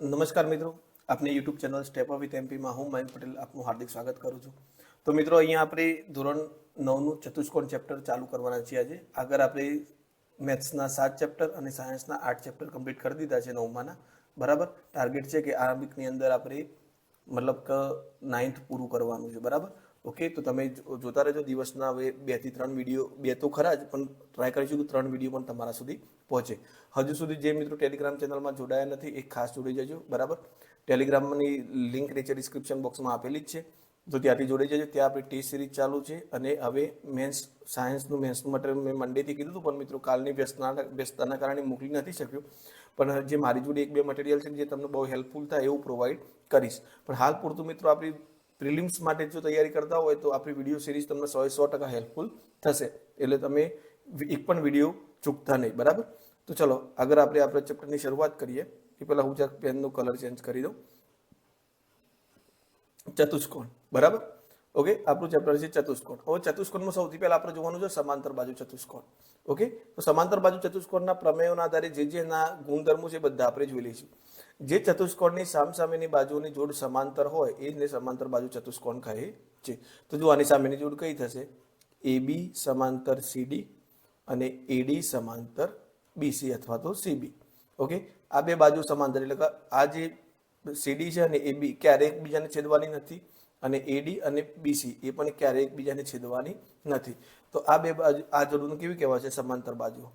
નમસ્કાર મિત્રો, આપની YouTube channel step up with એમપીમાં હું મયંક પટેલ આપનું હાર્દિક સ્વાગત કરું છું. તો મિત્રો અહીંયા આપણે ધોરણ 9નું ચતુષ્કોણ ચેપ્ટર ચાલુ કરવાના છીએ આજે. આગળ આપણે મેથ્સના 7 ચેપ્ટર અને સાયન્સના 8 ચેપ્ટર કમ્પ્લીટ કરી દીધા છે 9માના. બરાબર. ટાર્ગેટ છે કે આ વીકની અંદર આપણે મતલબ કે 9th પૂરું કરવાનું છે. બરાબર. ઓકે, તો તમે જોતા રહેજો. દિવસના હવે 2 થી 3 વિડીયો, 2 તો ખરા જ, પણ ટ્રાય કરીશું કે 3 વિડીયો પણ તમારા સુધી પહોંચે. હજુ સુધી જે મિત્રો ટેલિગ્રામ ચેનલમાં જોડાયા નથી એ ખાસ જોડાઈ જજો. બરાબર. ટેલિગ્રામની લિંક નીચે ડિસ્ક્રિપ્શન બોક્સમાં આપેલી જ છે, તો ત્યાંથી જોડાઈ જજો. ત્યાં આપણી ટેસ્ટ સિરીઝ ચાલુ છે અને હવે સાયન્સનું મટીરિયલ મેં મંડેથી કીધું હતું, પણ મિત્રો કાલની વ્યસ્તતાના કારણે મોકલી નથી શક્યો. પણ જે મારી જોડે 1-2 મટીરિયલ છે જે તમને બહુ હેલ્પફુલ થાય એવું પ્રોવાઈડ કરીશ. પણ હાલ પૂરતું મિત્રો આપણી પ્રિલિમ્સ માટે જો તૈયારી કરતા હોય તો આપણી વિડીયો સિરીઝ તમને 100% હેલ્પફુલ થશે. એટલે તમે એક પણ વિડીયો ચૂકતા નહીં. બરાબર. તો ચલો આગળ આપણે આપણા ચેપ્ટરની શરૂઆત કરીએ. એ પહેલાં હું જરાક પેનનો કલર ચેન્જ કરી દઉં. ચતુષ્કોણ. બરાબર. ઓકે, આપણું ચેપ્ટર છે ચતુષ્કોણ. હવે ચતુષ્કોણમાં સૌથી પહેલા આપણે જોવાનું છે સમાંતર બાજુ ચતુષ્કોણ. ઓકે, તો સમાંતર બાજુ ચતુષ્કોણના પ્રમેયોના આધારે જેના ગુણધર્મો છે બધા આપણે જોઈ લઈશું. જે ચતુષ્કોણની સામસામેની બાજુની જોડ સમાંતર હોય એને સમાંતર બાજુ ચતુષ્કોણ કહે છે. તો જો આની સામેની જોડ કઈ થશે? AB સમાંતર CD અને AD સમાંતર BC અથવા તો CB. ઓકે, આ બે બાજુ સમાંતર એટલે કે આ જે CD છે અને AB ક્યારેય એકબીજાને છેદવાની નથી, અને AD અને BC એ પણ ક્યારેય એકબીજાને છેદવાની નથી. તો આ બે બાજુ, આ જોડને કેવી કહેવાય છે? સમાંતર બાજુ.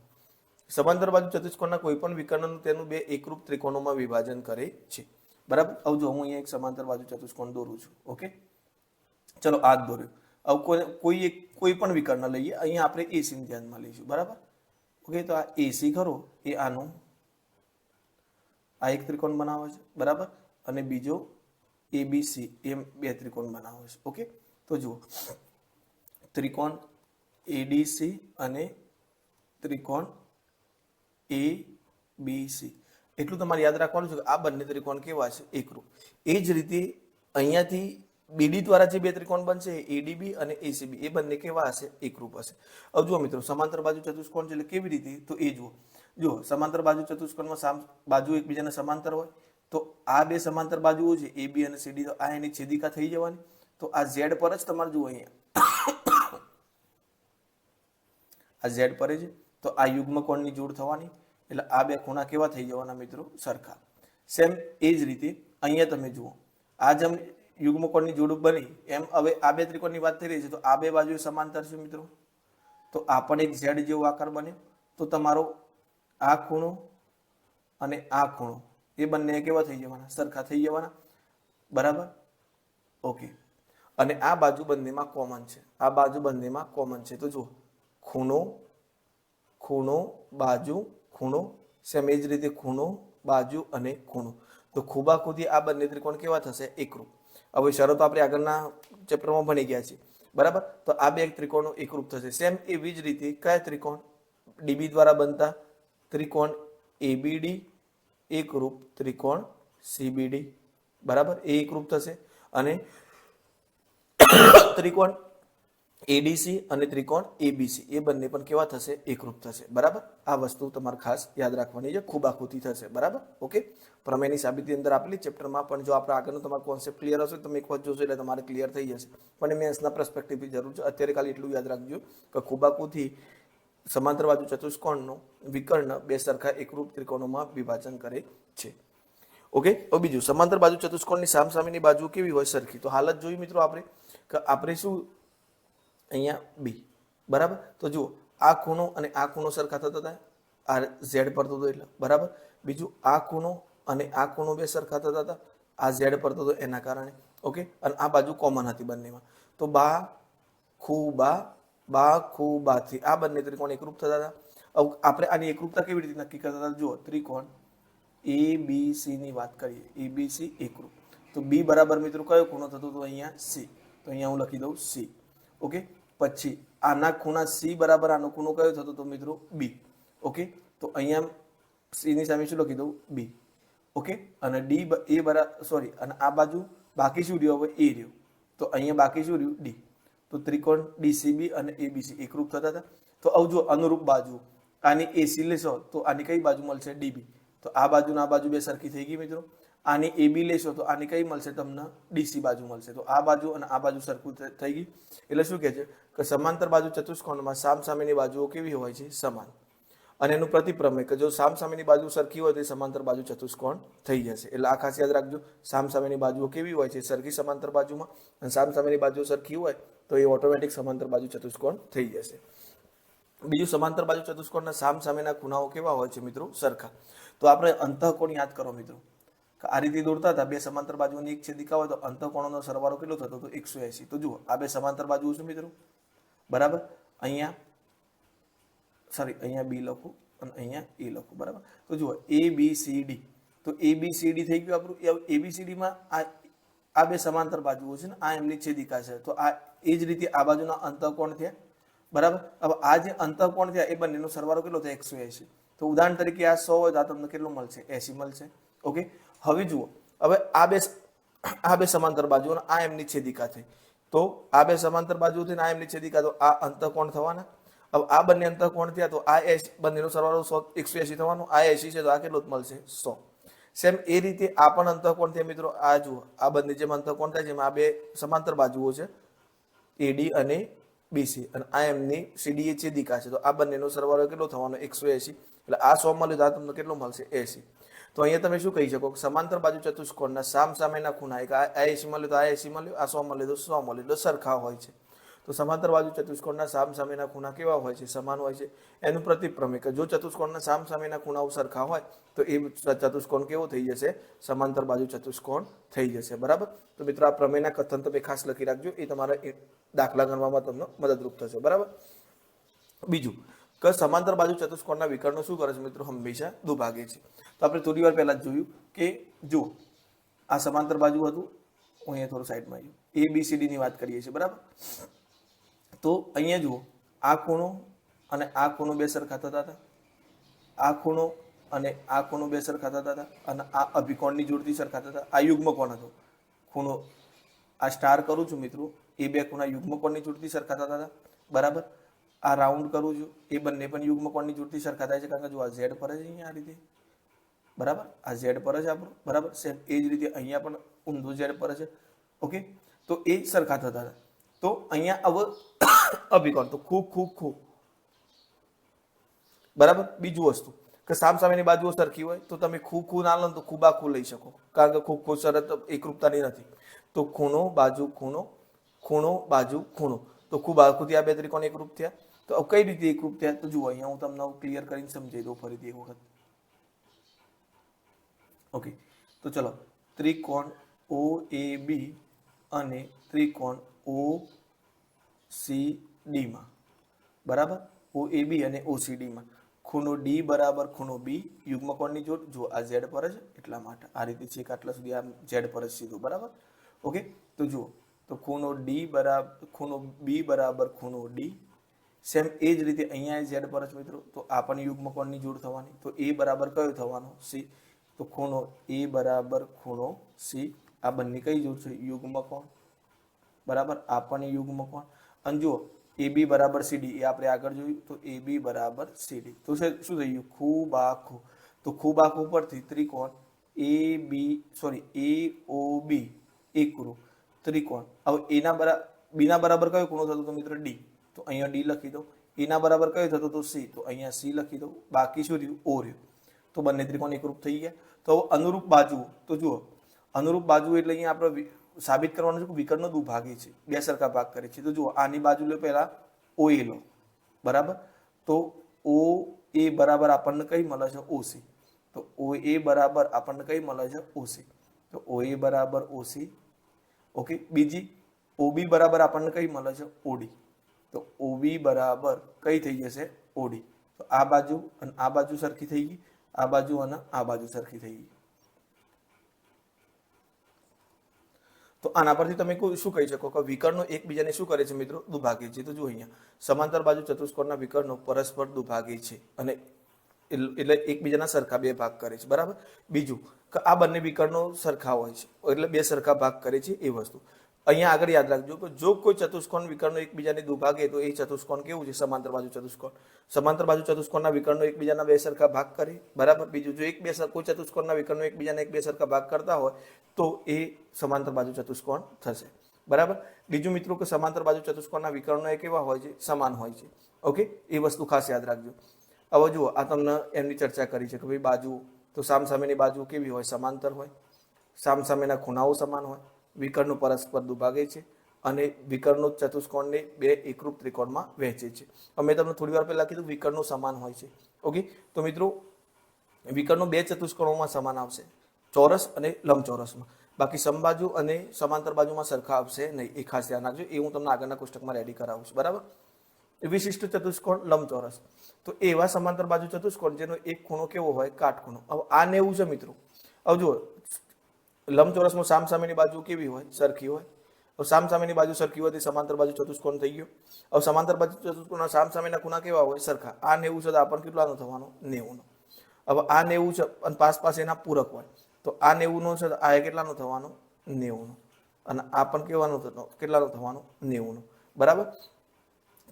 સમાંતર બાજુ ચતુષ્કોણના કોઈ પણ વિકર્ણનું તેનું બે એકરૂપ ત્રિકોણોમાં વિભાજન કરે છે. બરાબર. હવે જો હું અહીંયા એક સમાંતર બાજુ ચતુષ્કોણ દોરું છું. ઓકે, ચલો આ જ દોર્યું. હવે કોઈ પણ વિકર્ણ લઈએ. અહીંયા આપણે AC ને ધ્યાનમાં લઈશું. બરાબર. ઓકે, તો આ AC ખરો એ આનું આ એક ત્રિકોણ બનાવે છે. બરાબર. અને બીજો ABC એમ બે ત્રિકોણ બનાવે છે. ઓકે, તો જુઓ ત્રિકોણ ADC અને ત્રિકોણ ABC. એટલું તમારે યાદ રાખવાનું છે કે આ બંને ત્રિકોણ કેવા છે? એકરૂપ. એ જ રીતે અહીંયાથી BD દ્વારા જે બે ત્રિકોણ બનશે ADB અને ACB એ બંને કેવા હશે? એકરૂપ હશે. હવે જુઓ મિત્રો, સમાંતર બાજુ ચતુષ્કોણ છે એટલે કેવી રીતે? તો એ જુઓ સમાંતર બાજુ ચતુષ્કોણમાં બાજુ એકબીજાને સમાંતર હોય તો આ બે સમાંતર બાજુઓ છે AB અને CD, તો આ એની છેદિકા થઈ જવાની. તો આ Z પર જ તમારે જુઓ અહીંયા આ Z પર છે, તો આ યુગ્મ કોણની જોડ થવાની. એટલે આ બે ખૂણા કેવા થઈ જવાના મિત્રો? સરખા. સેમ એ જ રીતે અહીંયા તમે જુઓ, આ જેમ યુગ્મ કોણની જોડ બની એમ હવે આ બે ત્રિકોણની વાત થઈ રહી છે, તો આ બે બાજુ સમાંતર છે મિત્રો. તો આ પણ એક Z જેવો આકાર બને. તો તમારો આ ખૂણો અને આ ખૂણો એ બંને કેવા થઈ જવાના? સરખા થઈ જવાના. બરાબર. ઓકે, અને આ બાજુ બંનેમાં કોમન છે. આ બાજુ બંનેમાં કોમન છે. તો જુઓ ખૂણો ખૂણો બાજુ ખૂણો, સેમ એ જ રીતે ખૂણો બાજુ અને ખૂણો. તો ખૂબાખૂદી આ બંને ત્રિકોણ કેવા થશે? એકરૂપ. હવે શરતો આપણે આગળના ચેપ્ટરમાં ભણી ગયા છીએ. બરાબર. તો આ બે ત્રિકોણો એકરૂપ થશે. સેમ એવી જ રીતે કયા ત્રિકોણ? DB દ્વારા બનતા ત્રિકોણ ABD એકરૂપ ત્રિકોણ CBD. બરાબર, એ એકરૂપ થશે. અને ત્રિકોણ ADC અને ત્રિકોણ ABC એ બંને પણ કેવા થશે? એકરૂપ થશે. બરાબર. આ વસ્તુ તમારે ખાસ યાદ રાખવાની છે. ખૂબ આકૃતિ થશે. બરાબર. ઓકે, પ્રમેયની સાબિતી અંદર આપેલી ચેપ્ટરમાં, પણ જો આપણે આગળનો તમારો કોન્સેપ્ટ ક્લિયર હશે તમે એક વખત જોશો એટલે તમારે ક્લિયર થઈ જશે. પણ મેથ્સના પર્સપેક્ટિવથી જરૂર છે. અત્યારે ખાલી એટલું યાદ રાખજો કે ખૂબાખૂથી સમાંતર બાજુ ચતુષ્કોણનો વિકર્ણ બે સરખા એકરૂપ ત્રિકોણોમાં વિભાજન કરે છે. ઓકે, હવે બીજું, સમાંતર બાજુ ચતુષ્કોણની સામસામેની બાજુ કેવી હોય? સરખી. તો હાલત જોઈ મિત્રો આપણે કે આપણે શું અહીંયા B. બરાબર. તો જુઓ આ ખૂણો અને આ ખૂણો સરખા થતા હતા, આ Z પડતો હતો એટલે. બરાબર. બીજું આ ખૂણો અને આ ખૂણો બે સરખા થતા હતા, આ Z પડતો હતો એના કારણે. ઓકે, અને આ બાજુ કોમન હતી બંનેમાં. તો બા ખૂબાથી આ બંને ત્રિકોણ એકરૂપ થતા હતા. આપણે આની એકરૂપતા કેવી રીતે નક્કી કરતા હતા? જુઓ ત્રિકોણ ABC ની વાત કરીએ. ABC એકરૂપ. તો B બરાબર મિત્રો કયો ખૂણો થતો હતો? અહીંયા C. તો અહીંયા હું લખી દઉં C. ઓકે, પછી આના ખૂણા C બરાબર આનો ખૂણો કયો થતો હતો મિત્રો? B. ઓકે, તો અહીંયા C ની સામે શું લખી દઉં? B. ઓકે, અને D એ બરાબર સોરી, અને આ બાજુ બાકી શું રહ્યું? હવે A રહ્યું. તો અહીંયા બાકી શું રહ્યું? D. તો ત્રિકોણ DCB અને ABC એકરૂપ થતા હતા. તો આવજો અનુરૂપ બાજુ આની AC લેશો તો આની કઈ બાજુ મળશે? DB. તો આ બાજુ ના બાજુ બે સરખી થઈ ગઈ મિત્રો. આની AB લેશો તો આની કઈ મળશે તમને DC બાજુ મળશે. તો આ બાજુ અને આ બાજુ સરખું થઈ ગઈ. એટલે શું કહે છે કે સમાંતર બાજુ ચતુષ્કોણમાં સામસામેની બાજુઓ કેવી હોય છે? સમાન. અને એનું પ્રતિપ્રમેય કે જો સામસામેની બાજુ સરખી હોય તો સમાંતર બાજુ ચતુષ્કોણ થઈ જશે. એટલે આ ખાસ યાદ રાખજો, સામસામેની બાજુઓ કેવી હોય છે? સરખી સમાંતર બાજુમાં. અને સામસામેની બાજુ સરખી હોય તો એ ઓટોમેટિક સમાંતર બાજુ ચતુષ્કોણ થઈ જશે. બીજું, સમાંતર બાજુ ચતુષ્કોણના સામસામેના ખૂણાઓ કેવા હોય છે મિત્રો? સરખા. તો આપણે અંતઃકોણ યાદ કરો મિત્રો, કે આ રીતે દોરતા હતા, બે સમાંતર બાજુની એક છેદિકા હોય તો અંતઃકોણોનો સરવાળો કેટલો થતો? તો 180. તો જુઓ આ બે સમાંતર બાજુઓ છે મિત્રો, બરાબર. અહીંયા B લખું અને અહીંયા A લખું, બરાબર. તો જુઓ ABCD, તો ABCD થઈ ગયું આપણું. ABCD માં આ બે સમાંતર બાજુઓ છે ને, આ એમની છેદિકા છે. તો આ એ જ રીતે આ બાજુના અંતઃકોણ થયા, બરાબર. હવે આ જે અંતઃકોણ થયા એ બંનેનો સરવાળો કેટલો થાય? 180. તો ઉદાહરણ તરીકે આ 100 હોય તો આ તમને કેટલું મળશે? 80 મળશે. ઓકે. હવે જુઓ, હવે આ બે સમાંતર બાજુઓ આ એમની છેદિકા થઈ. તો આ બે સમાંતર બાજુ થઈને આ એમની છેદિકા, તો આ અંતઃકોણ થવાના. હવે આ બંને અંતઃકોણ થયા તો આ બંનેનો સરવાળો 180 થવાનો. આ 80 છે તો આ કેટલો મળશે? 100. સેમ એ રીતે આ પણ અંતઃકોણ થયા મિત્રો. આ જુઓ, આ બંને જેમ અંતઃકોણ થાય છે, આ બે સમાંતર બાજુઓ છે, AD અને BC, અને આ એમની CD એ છેદિકા છે. તો આ બંનેનો સરવાળો કેટલો થવાનો? 180. એટલે આ 100 મળ્યું તો આ તમને કેટલો મળશે? 80. તો અહીંયા તમે શું કહી શકો? સમાંતર બાજુ ચતુષ્કોણના સામસામેના ખૂણા, એક આ 80 મળ્યું તો આ 80 મળ્યું, આ 100 મળ્યું તો 100 મળ્યું, એટલે સરખા હોય છે. તો સમાંતર બાજુ ચતુષ્કોણના સામસામેના ખૂણા કેવા હોય છે? સમાન હોય છે. એનું પ્રતિપ્રમેય કે જો ચતુષ્કોણના સામસામેના ખૂણાઓ સરખા હોય તો એ ચતુષ્કોણ કેવો થઈ જશે? સમાંતર બાજુ ચતુષ્કોણ થઈ જશે, બરાબર. તો મિત્રો આ પ્રમેયના કથન તમે ખાસ લખી રાખજો, એ તમારા દાખલા ગણવામાં તમને મદદરૂપ થશે, બરાબર. બીજું કે સમાંતર બાજુ ચતુષ્કોણના વિકર્ણો શું કરે છે મિત્રો? હંમેશા દુભાગે છે. તો આપણે થોડી વાર પહેલા જ જોયું કે જો આ સમાંતર બાજુ હતું, હું અહીંયા થોડું સાઈડમાં આવ્યું, ABCD ની વાત કરીએ છીએ, બરાબર. તો અહીંયા જુઓ, આ ખૂણો અને આ ખૂણો બે સરખા થતા હતા, આ ખૂણો અને આ ખૂણો બે સરખા થતા હતા, અને આ અભિકોણની જોડતી સરખા થતા. આ યુગ્મકોણ હતો, ખૂણો આ સ્ટાર કરું છું મિત્રો, એ બે ખૂણા યુગ્મકોણની જોડતી સરખા થતા હતા, બરાબર. આ રાઉન્ડ કરું છું, એ બંને પણ યુગ્મકોણની જોડતી સરખા થાય છે, કારણ કે જો આ Z પર જ અહીંયા આ રીતે, બરાબર. આ Z પર જ આપણું, બરાબર. સેમ એ જ રીતે અહીંયા પણ ઊંધું Z પર છે. ઓકે. તો એ સરખા થતા હતા. તો અહીંયા હવે અભિકોણ તો ખૂબ બરાબર. બીજું વસ્તુ કે સામસામેની બાજુઓ સરખી હોય તો તમે ખૂબ ના લો તો ખૂબાખૂ લઈ શકો, કારણ કે ખૂબ શરત એકરૂપતાની નથી. તો ખૂણો બાજુ ખૂણો, ખૂણો બાજુ ખૂણો, તો ખૂબાખૂથી આ બે ત્રિકોણ એકરૂપ થયા. તો કઈ રીતે એકરૂપ થયા? તો જુઓ, અહીંયા હું તમને ક્લિયર કરીને સમજાવી દઉં ફરીથી એક વખત. ઓકે. તો ચલો, ત્રિકોણ OAB અને ત્રિકોણ OCD માં, બરાબર. OAB અને OCD માં ખૂણો D બરાબર ખૂણો B, યુગ્મકોણની જોડ. જો આ Z પર જ, એટલા માટે આ રીતે છે કે આટલા સુધી આ Z પર જ સીધું, બરાબર. ઓકે. તો જુઓ, તો ખૂણો B બરાબર ખૂણો D. સેમ એ જ રીતે અહીંયા Z પર જ મિત્રો, તો આ પણ યુગ્મકોણની જોડ થવાની. તો A બરાબર કયો થવાનો? C. તો ખૂણો A બરાબર ખૂણો C, આ બંને કઈ જોડ છે? યુગ્મકોણ, બરાબર. આ પણ યુગ્મકોણ. અને જુઓ AB બરાબર CD, એ આપણે આગળ જોયું. તો AB બરાબર CD, તો શું થઈ ગયું? ખૂબાખૂ. તો ખૂબાખૂ પરથી ત્રિકોણ AOB એકરૂપ ત્રિકોણ. હવે B ના બરાબર કયો ખૂણો થતો? તો મિત્રો D. તો અહીંયા D લખી દો. A ના બરાબર કયો થતો? તો C. તો અહીંયા C લખી દો. બાકી શું રહ્યું? O રહ્યું. તો બંને ત્રિકોણ એકરૂપ થઈ ગયા. તો અનુરૂપ બાજુ, તો જુઓ, અનુરૂપ બાજુ એટલે અહીંયા આપણે સાબિત કરવાનું છે કે વિકર્ણો દુભાગી છે, બે સરખા ભાગ કરે છે. તો જુઓ, આની બાજુ લો પહેલા OA લો, બરાબર. તો OA બરાબર આપણને કઈ મળે છે? OC. તો OA બરાબર આપણને કઈ મળે છે? OC. તો OA બરાબર OC. ઓકે. બીજી OB બરાબર આપણને કઈ મળે છે? OD. તો OB બરાબર કઈ થઈ જશે? OD. તો આ બાજુ અને આ બાજુ સરખી થઈ ગઈ, આ બાજુ અને આ બાજુ સરખી થઈ ગઈ. તો આના પરથી તમે શું કહી શકો કે વિકર્ણો એકબીજાને શું કરે છે મિત્રો? દુભાગે છે. તો જો અહીંયા સમાંતર બાજુ ચતુષ્કોણના વિકર્ણો પરસ્પર દુભાગે છે, અને એટલે એકબીજાના સરખા બે ભાગ કરે છે, બરાબર. બીજું કે આ બંને વિકર્ણો સરખા હોય છે, એટલે બે સરખા ભાગ કરે છે એ વસ્તુ. અહીંયા આગળ યાદ રાખજો કે જો કોઈ ચતુષ્કોણ વિકર્ણો એકબીજાને દુભાગે તો એ ચતુષ્કોણ કેવું છે? સમાંતર બાજુ ચતુષ્કોણ. સમાંતર બાજુ ચતુષ્કોણના વિકર્ણો એકબીજાના બે સરખા ભાગ કરે, બરાબર. બીજું, જો કોઈ ચતુષ્કોણના વિકર્ણો એકબીજાને એક બે સરખા ભાગ કરતા હોય તો એ સમાંતર બાજુ ચતુષ્કોણ થશે, બરાબર. બીજું મિત્રો કે સમાંતર બાજુ ચતુષ્કોણના વિકર્ણો એ કેવા હોય છે? સમાન હોય છે. ઓકે, એ વસ્તુ ખાસ યાદ રાખજો. હવે જુઓ, આ તમને એમની ચર્ચા કરી છે કે ભાઈ બાજુ, તો સામસામેની બાજુ કેવી હોય? સમાંતર હોય. સામસામેના ખૂણાઓ સમાન હોય. વિકર્ણો પરસ્પર દુભાગે છે અને વિકર્ણો ચતુષ્કોણને બે એકરૂપ ત્રિકોણમાં વહેંચે છે. અમે તમને થોડી વાર પહેલા કીધું વિકર્ણો સમાન હોય છે. ઓકે, તો મિત્રો વિકર્ણો બે ચતુષ્કોણોમાં સમાન આવશે, ચોરસ અને લંબચોરસમાં. બાકી સમબાજુ અને સમાંતર બાજુમાં સરખા આવશે નહીં, એ ખાસ ધ્યાન રાખજો. એ હું તમને આગળના કોષ્ટકમાં રેડી કરાવું છું, બરાબર. વિશિષ્ટ ચતુષ્કોણ લંબચોરસ, તો એવા સમાંતર બાજુ ચતુષ્કોણ જેનો એક ખૂણો કેવો હોય? કાટખૂણો. હવે આ 90 છે મિત્રો. હવે જુઓ, લંબચોરસમાં સામસામેની બાજુ કેવી હોય? સરખી હોય. હવે સામસામેની બાજુ સરખી હોય તો સમાંતર બાજુ ચતુષ્કોણ થઈ ગયો. હવે સમાંતર બાજુ ચતુષ્કોણના સામસામેના ખૂણા કેવા હોય? સરખા. આ 90 છે તો આ પણ કેટલાનો થવાનો? 90 નો. હવે આ 90 છે અને પાસ એના પૂરક હોય તો આ 90 નો છે તો આ કેટલાનો થવાનો? 90 નો. અને આ પણ કેટલાનો થવાનો? 90 નો, બરાબર.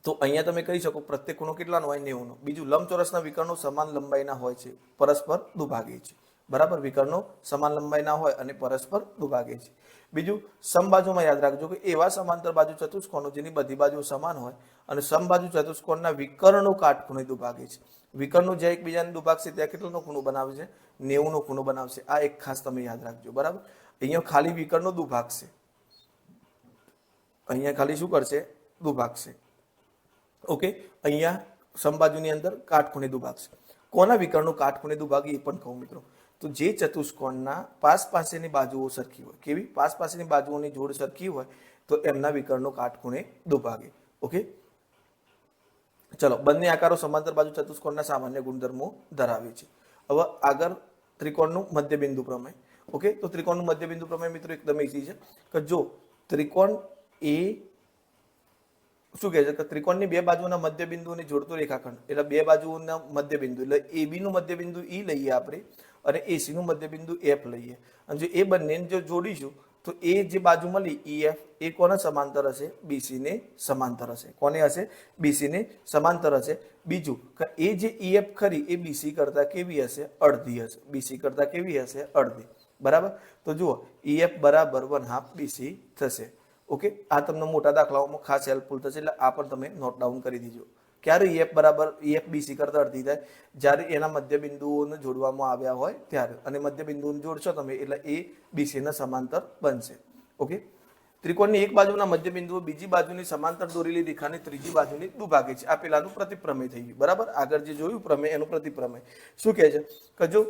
તો અહીંયા તમે કહી શકો પ્રત્યેક ખૂણો કેટલાનો હોય? 90 નો. બીજું, લંબચોરસના વિકર્ણો સમાન લંબાઈના હોય છે, પરસ્પર દુભાગે છે, બરાબર. વિકર્ણો સમાન લંબાઈના હોય અને પરસ્પર દુભાગે છે. બીજું, સમબાજુમાં યાદ રાખજો કે એવા સમાંતર બાજુ ચતુષ્કોણો જેની બધી બાજુ સમાન હોય અને સમબાજુ ચતુષ્કોણના વિકર્ણો કાટખૂણે દુભાગે છે. વિકર્ણો જ્યાં એકબીજાને દુભાગશે ત્યાં કેટલાનો ખૂણો બનાવે છે? 90 નો ખૂણો બનાવશે. આ એક ખાસ તમે યાદ રાખજો, બરાબર. અહીંયા ખાલી વિકર્ણો દુભાગશે, અહીંયા ખાલી શું કરશે? દુભાગશે. ઓકે, અહીંયા સમબાજુની અંદર કાટખૂણે દુભાગશે. કોના વિકર્ણો કાટખૂણે દુભાગે એ પણ કહું મિત્રો. તો જે ચતુષ્કોણના પાસેની બાજુઓ સરખી હોય, કેવી? પાસેની બાજુઓની જોડ સરખી હોય તો એમના વિકર્ણો કાટખૂણે દુભાગે. ઓકે, ચલો. બંને આકારો સમાંતર બાજુ ચતુષ્કોણના સામાન્ય ગુણધર્મો ધરાવે છે. હવે આગળ ત્રિકોણનું મધ્યબિંદુ પ્રમેય. ઓકે, તો ત્રિકોણનું મધ્યબિંદુ પ્રમેય મિત્રો એકદમ ઈઝી છે કે જો ત્રિકોણ એ શું કહે છે કે ત્રિકોણની બે બાજુના મધ્યબિંદુને જોડતો રેખાખંડ, એટલે બે બાજુના મધ્યબિંદુ, એટલે AB નું મધ્યબિંદુ E લઈએ આપણે અને AC નું મધ્યબિંદુ F લઈએ. અને જો એ બંનેને જો જોડીશું તો એ જે બાજુ મળી EF એ કોના સમાંતર હશે? BC ને સમાંતર હશે. કોને હશે? BC ને સમાંતર હશે. બીજું કે એ જે EF ખરી એ BC કરતા કેવી હશે? અડધી હશે. BC કરતા કેવી હશે? અડધી, બરાબર. તો જુઓ, EF બરાબર 1/2 BC થશે. ઓકે, આ તમને મોટા દાખલાઓમાં ખાસ હેલ્પફુલ થશે, એટલે આ પણ તમે નોટ ડાઉન કરી દીજો. ક્યારે EF BC કરતા અડધી થાય? જ્યારે એના મધ્યબિંદુઓને જોડવામાં આવ્યા હોય ત્યારે. અને મધ્યબિંદુઓને જોડશો તમે એટલે એ BC ના સમાંતર બનશે. ઓકે, ત્રિકોણની એક બાજુના મધ્યબિંદુઓ બીજી બાજુની સમાંતર દોરેલી રેખાની ત્રીજી બાજુની દુભાગે છે. આ પેલાનું પ્રતિપ્રમેય થઈ ગયું, બરાબર. આગળ જે જોયું પ્રમેય એનું પ્રતિપ્રમેય શું કહે છે કે જો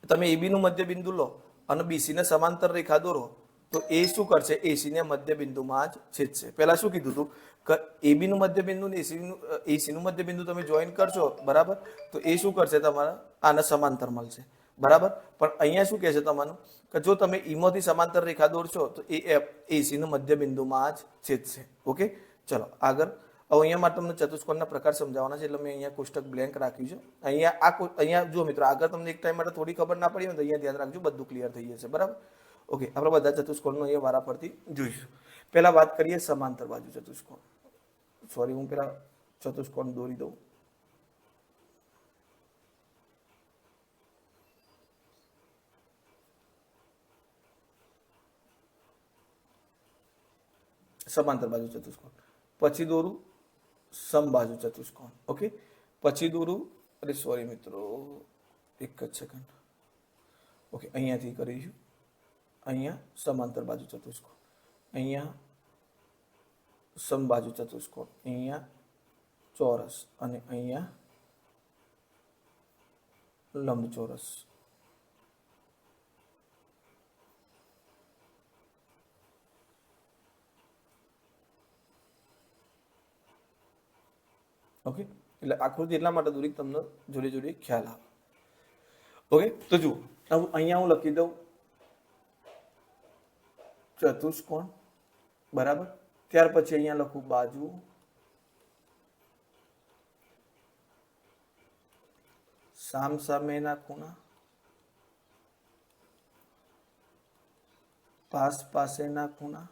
તમે AB નું મધ્યબિંદુ લો અને BC ને સમાંતર રેખા દોરો તો એ શું કરશે? AC ને મધ્યબિંદુમાં જ છેદશે. પહેલા શું કીધું હતું કે AB નું મધ્યબિંદુ ને AC નું મધ્યબિંદુ તમે જોઈન કરશો, બરાબર, તો એ શું કરશે? તમારા આના સમાંતર મળશે, બરાબર. પણ અહીંયા શું કહે છે તમારું કે જો તમે ઈમાંથી સમાંતર રેખા દોરશો તો એ AC નું મધ્યબિંદુમાં જ છેદશે. ઓકે, ચલો આગળ. હવે અહીંયા માટે તમને ચતુષ્કોણના પ્રકાર સમજાવવાના છે, એટલે મેં અહીંયા કોષ્ટક બ્લેન્ક રાખ્યું છે. અહીંયા જો મિત્રો આગળ તમને એક ટાઈમ માટે થોડી ખબર ના પડી હોય તો અહીંયા ધ્યાન રાખજો, બધું ક્લિયર થઈ જશે, બરાબર. ઓકે, આપણે બધા ચતુષ્કોણનો અહીંયા વારાફરતી જોઈશું. પહેલા વાત કરીએ સમાંતર બાજુ ચતુષ્કોણ. સોરી, હું પેલા ચતુષ્કોણ દોરી દઉં. સમાંતર બાજુ ચતુષ્કોણ પછી દોરું સમબાજુ ચતુષ્કોણ. ઓકે, પછી દોરું, અરે સોરી મિત્રો, એક જ સેકન્ડ. ઓકે, અહીંયાથી કરીશું. અહીંયા સમાંતર બાજુ ચતુષ્કોણ, અહીંયા સમબાજુ ચતુષ્કોણ, અહીંયા ચોરસ અને અહીંયા લંબચોરસ. ઓકે, એટલે આકૃતિ એટલા માટે દોરી તમને જોડે જોડે ખ્યાલ આવે. ઓકે, તો જુઓ, અહીંયા હું લખી દઉં ચતુષ્કોણ, બરાબર. ત્યાર પછી અહીંયા લખું બાજુ, સામસામેના ખૂણા, પાસેના ખૂણા,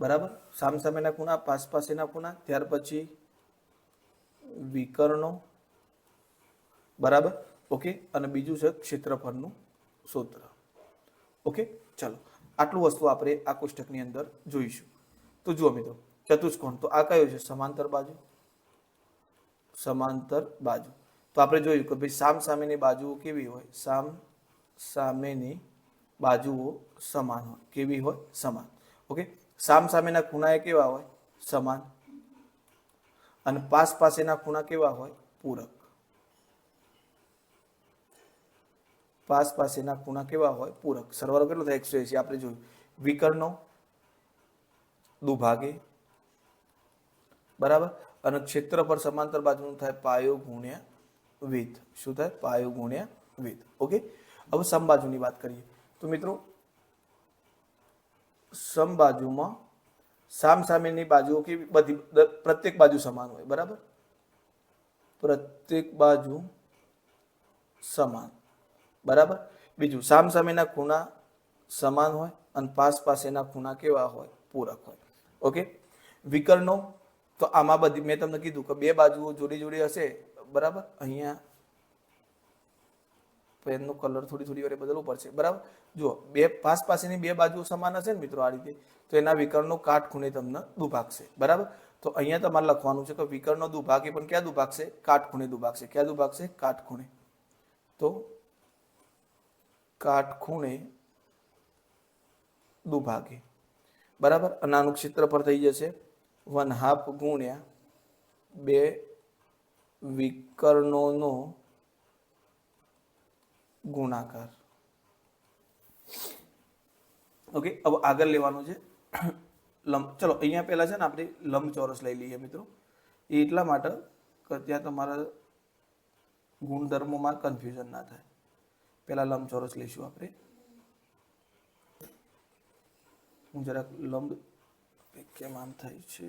બરાબર, સામસામેના ખૂણા, પાસપાસેના ખૂણા, ત્યાર પછી વિકર્ણો, બરાબર, ઓકે, અને બીજું છે ક્ષેત્રફળનું સૂત્ર. ઓકે, ચાલો આટલું વસ્તુ આપણે આ કોષ્ટકની અંદર જોઈશું. તો જુઓ મિત્રો, ચતુષ્કોણ, તો આ કયો છે? સમાંતર બાજુ. સમાંતર બાજુ તો આપણે જોયું કે ભાઈ સામ સામેની બાજુઓ કેવી હોય? સામ સામેની બાજુઓ સમાન હોય. કેવી હોય? સમાન. ઓકે, સામ સામેના ખૂણા એ કેવા હોય? સમાન. અને પાસ પાસેના ખૂણા કેવા હોય? પૂરક. પાસ પાસેના ખૂણા કેવા હોય? પૂરક. સરવાળો કેટલો થાય? 180. આપણે જોયું. વિકર્ણો દુભાગે, બરાબર, અને ક્ષેત્રફળ સમાંતર બાજુનું થાય પાયો ગુણ્યા વિધ. શું થાય? પાયો ગુણ્યા વિધ. ઓકે, હવે સમબાજુની વાત કરીએ તો મિત્રો, સમબાજુમાં સામસામેની બાજુઓ કેવી? બધી, પ્રત્યેક બાજુ સમાન હોય. બરાબર, પ્રત્યેક બાજુ સમાન. બરાબર, બીજું સામસામેના ખૂણા સમાન હોય અને પાસ પાસેના ખૂણા કેવા હોય? પૂરક હોય. ઓકે, વિકર્ણો તો આમાં બધી મેં તમને કીધું કે બે બાજુઓ જોડી જોડી હશે. બરાબર, અહીંયા પેનનો કલર થોડી વાર બદલવું પડશે. બરાબર, જુઓ, બે પાસ પાસેની બે બાજુઓ સમાન હશે ને મિત્રો આ રીતે, તો એના વિકર્ણનો કાટખૂણે તમને દુભાગશે. બરાબર, તો અહીંયા તમારે લખવાનું છે કે વિકર્ણનો દુભાગે પણ ક્યાં દુભાગશે? કાટખૂણે દુભાગશે. ક્યાં દુભાગશે? કાટખૂણે. તો કાટખૂણે દુભાગે. બરાબર, અને આનું ક્ષેત્રફળ થઈ જશે 1/2 ગુણ્યા બે વિકર્ણોનો ગુણાકાર. ઓકે, હવે આગળ લેવાનું છે ચલો અહીંયા પહેલા છે ને આપણે લંબચોરસ લઈ લઈએ મિત્રો. એ એટલા માટે કે ત્યાં તમારા ગુણધર્મોમાં કન્ફ્યુઝન ના થાય. પહેલા લંબચોરસ લઈશું આપણે. હું જરાક લંબ કેમ આમ થાય છે?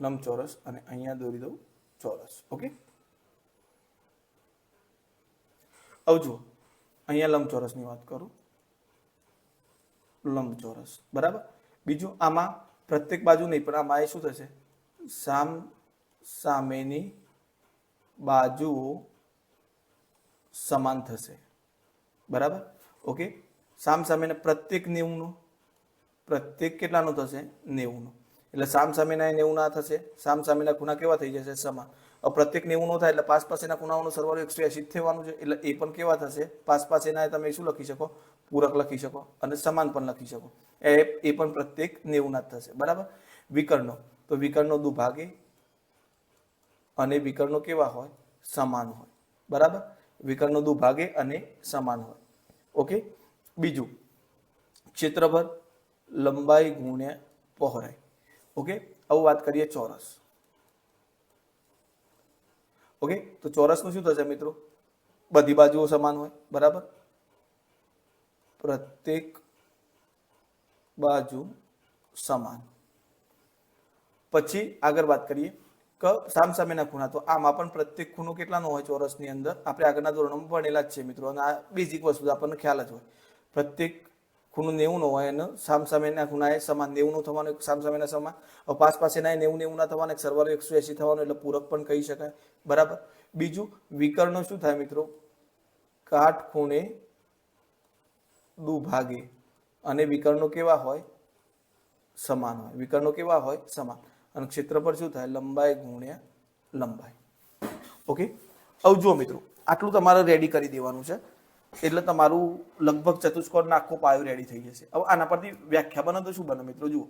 લંબચોરસ અને અહીંયા દોરી દઉં ચોરસ. ઓકે, હવે જુઓ, અહીંયા લંબચોરસની વાત કરું. લંબચોરસ, બરાબર. બીજું, આમાં પ્રત્યેક બાજુ નહીં, પણ આમાં એ શું થશે? સામ સામેની બાજુઓ સમાન થશે. બરાબર, ઓકે, સામ સામેના પ્રત્યેક 90નો, પ્રત્યેક કેટલાનો થશે? 90નો. એટલે સામ સામેના 90 ના થશે. સામ સામેના ખૂણા કેવા થઈ જશે? સમાન. હવે પ્રત્યેક 90 નો થાય એટલે પાસ પાસેના ખૂણાઓનો સરવાળો 180 થવાનું છે. એટલે એ પણ કેવા થશે? પાસ પાસેના તમે શું લખી શકો? પૂરક લખી શકો અને સમાન પણ લખી શકો. એ પણ પ્રત્યેક 90 ના થશે. બરાબર, વિકર્ણો, તો વિકર્ણો દુભાગે અને વિકર્ણો કેવા હોય? સમાન હોય. બરાબર, વિકર્ણો દુભાગે અને સમાન હોય. ઓકે, બીજું, ક્ષેત્રફળ લંબાઈ ગુણ્યા પહોળાઈ. ઓકે, હવે વાત કરીએ ચોરસ. ઓકે, તો ચોરસનું શું થશે મિત્રો? બધી બાજુઓ સમાન હોય. બરાબર, પ્રત્યેક બાજુ સમાન. પછી આગળ વાત કરીએ કે સામસામેના ખૂણા. તો આમાં પણ પ્રત્યેક ખૂણો કેટલાનો હોય ચોરસની અંદર? આપણે આગળના ધોરણોમાં ભણેલા જ છે મિત્રો, અને આ બેઝિક વસ્તુ આપણને ખ્યાલ જ હોય. પ્રત્યેક ખૂણો 90 નો હોય અને સામસામેના ખૂણા એ સમાન 90 નું થવાનું, સામસામેના સમાન. પાસ પાસેના 90 ના થવાના, એક સરવાળો 180 થવાનો, એટલે પૂરક પણ કહી શકાય. બરાબર, બીજું, વિકર્ણો શું થાય મિત્રો? કાટખૂણે દુભાગે અને વિકર્ણો કેવા હોય? સમાન હોય. વિકર્ણો કેવા હોય? સમાન. અને ક્ષેત્રફળ શું થાય? લંબાઈ ગુણ્યા લંબાઈ. ઓકે, હવે જુઓ મિત્રો, આટલું તમારે રેડી કરી દેવાનું છે. એટલે તમારું લગભગ ચતુષ્કોણનો આખો પાયો રેડી થઈ જશે. હવે આના પરથી વ્યાખ્યા બને તો શું બને મિત્રો? જુઓ,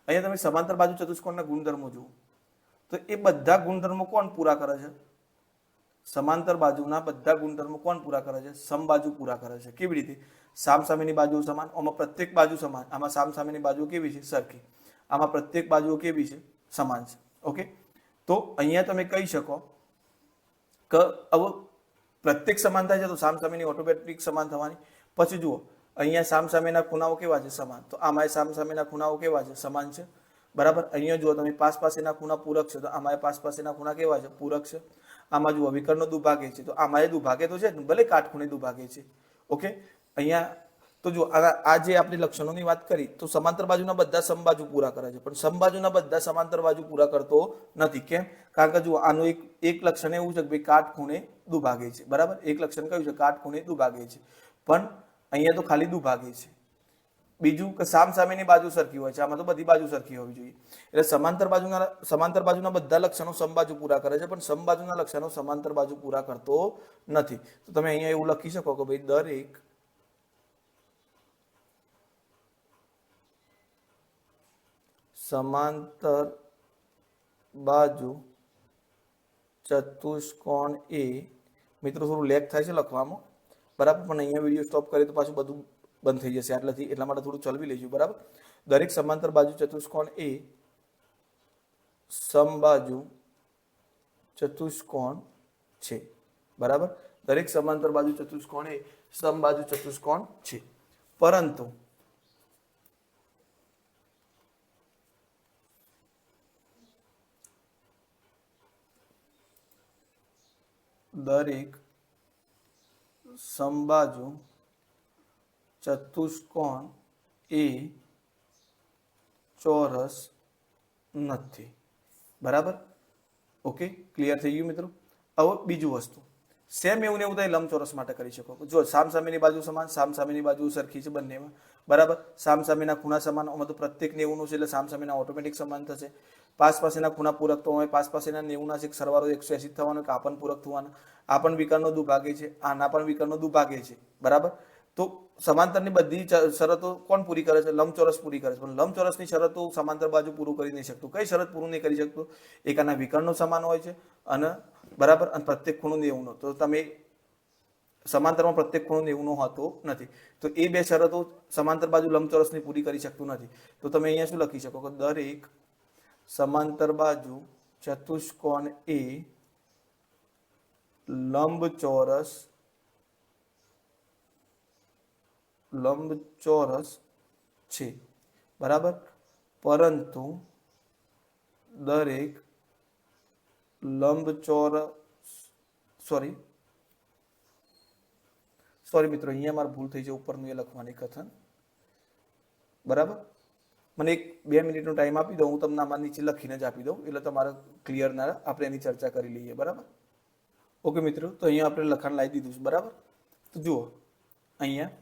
અહીંયા તમે સમાંતર બાજુ ચતુષ્કોણના ગુણધર્મો જુઓ, તો એ બધા ગુણધર્મો કોણ પૂરા કરે છે? સમાંતર બાજુના બધા ગુણધર્મો કોણ પૂરા કરે છે? સમબાજુ પૂરા કરે છે. કેવી રીતે? સામસામેની બાજુ સમાન, આમાં પ્રત્યેક બાજુ સમાન. આમાં સામસામેની બાજુઓ કેવી છે? સરખી. આમાં પ્રત્યેક બાજુઓ કેવી છે? સમાન છે. ઓકે, તો અહીંયા તમે કહી શકો કે હવે પ્રત્યેક સમાન થાય છે તો સામસામેની ઓટોમેટિક સમાન થવાની. પછી જુઓ, અહીંયા સામસામેના ખૂણાઓ કેવા છે? સમાન. તો આમાં સામસામેના ખૂણાઓ કેવા છે? સમાન છે. બરાબર. અહીંયા જુઓ તમે પાસ પાસેના ખૂણા પૂરક છે તો આમાં પાસ પાસેના ખૂણા કેવા છે? પૂરક છે. આમાં જુઓ વિકર્ણનો દુભાગે છે તો આમાં દુભાગે તો છે ને, ભલે કાટખૂણે દુભાગે છે. ઓકે, અહીંયા તો જો આ જે આપણે લક્ષણોની વાત કરી તો સમાંતર બાજુના બધા સમબાજુ પૂરા કરે છે, પણ સમબાજુના બધા સમાંતર બાજુ પૂરા કરતો નથી. કેમ? કારણ કે જુઓ આનું એક લક્ષણ એવું છે કે ભાઈ કાટખૂણે દુભાગે છે. બરાબર, એક લક્ષણ કયું છે? કાટખૂણે દુભાગે છે. પણ અહીંયા તો ખાલી દુભાગે છે. બીજું કે સામસામેની બાજુ સરખી હોય છે, આમાં તો બધી બાજુ સરખી હોવી જોઈએ. એટલે સમાંતર બાજુના બધા લક્ષણો સમબાજુ પૂરા કરે છે, પણ સમબાજુના લક્ષણો સમાંતર બાજુ પૂરા કરતો નથી. તો તમે અહીંયા એવું લખી શકો કે ભાઈ દરેક સમાંતર બાજુ ચતુષ્કોણ એ, મિત્રો થોડું લેગ થાય છે લખવામાં, બરાબર, પણ અહીંયા વિડીયો સ્ટોપ કરીએ તો પાછું બધું બંધ થઈ જશે એટલા માટે થોડું ચલવી લેજો. બરાબર, દરેક સમાંતર બાજુ ચતુષ્કોણ એ સમબાજુ ચતુષ્કોણ છે. બરાબર, દરેક સમાંતર બાજુ ચતુષ્કોણ એ સમબાજુ ચતુષ્કોણ છે, પરંતુ દરેક સમબાજુ ચતુષ્કોણ એ ચોરસ નથી. બરાબર, ઓકે, ક્લિયર થઈ ગયું મિત્રો. હવે બીજું વસ્તુ, સેમ એવું ને એવું તમે લંબચોરસ માટે કરી શકો. જો સામસામેની બાજુ સમાન, સામસામેની બાજુ સરખી છે બંનેમાં. બરાબર, સામસામેના ખૂણા સમાન, આમાં તો પ્રત્યેક 90 છે એટલે સામસામેના ઓટોમેટિક સમાન થશે. પાસ પાસેના ખૂણા પૂરક તો હોય, પાસ પાસેના 90 સરવાળો 180 થવાનો, કે આ પણ પૂરક થવાનો. આ પણ વિકર્ણનો દુભાગે છે, આના પણ વિકર્ણનો દુભાગે છે. બરાબર, તો સમાંતરની બધી શરતો કોણ પૂરી કરે છે? લંબચોરસ પૂરી કરે છે. પણ લંબચોરસની શરતો સમાંતર બાજુ પૂરું કરી નહીં શકતું. કઈ શરત પૂરું નહીં કરી શકતું? એક આના વિકર્ણનો સમાન હોય છે અને બરાબર, અને પ્રત્યેક ખૂણો 90. તો તમે સમાંતરમાં પ્રત્યેક ખૂણો 90 હોતો નથી. તો એ બે શરતો સમાંતર બાજુ લંબચોરસની પૂરી કરી શકતું નથી. તો તમે અહીંયા શું લખી શકો કે દરેક સમાંતર બાજુ ચતુષ્કોણ એ લંબચોરસ છે. બરાબર, પરંતુ દરેક સોરી મિત્રો, અહીંયા મારે ભૂલ થઈ છે, ઉપરનું એ લખવાની કથન. બરાબર, મને 1-2 મિનિટનો ટાઈમ આપી દો, હું તમને આમાં નીચે લખીને જ આપી દઉં, એટલે તમારે ક્લિયર ના, આપણે એની ચર્ચા કરી લઈએ. બરાબર, ઓકે મિત્રો, તો અહીંયા આપણે લખાણ લાવી દીધું છે. બરાબર, તો જુઓ અહીંયા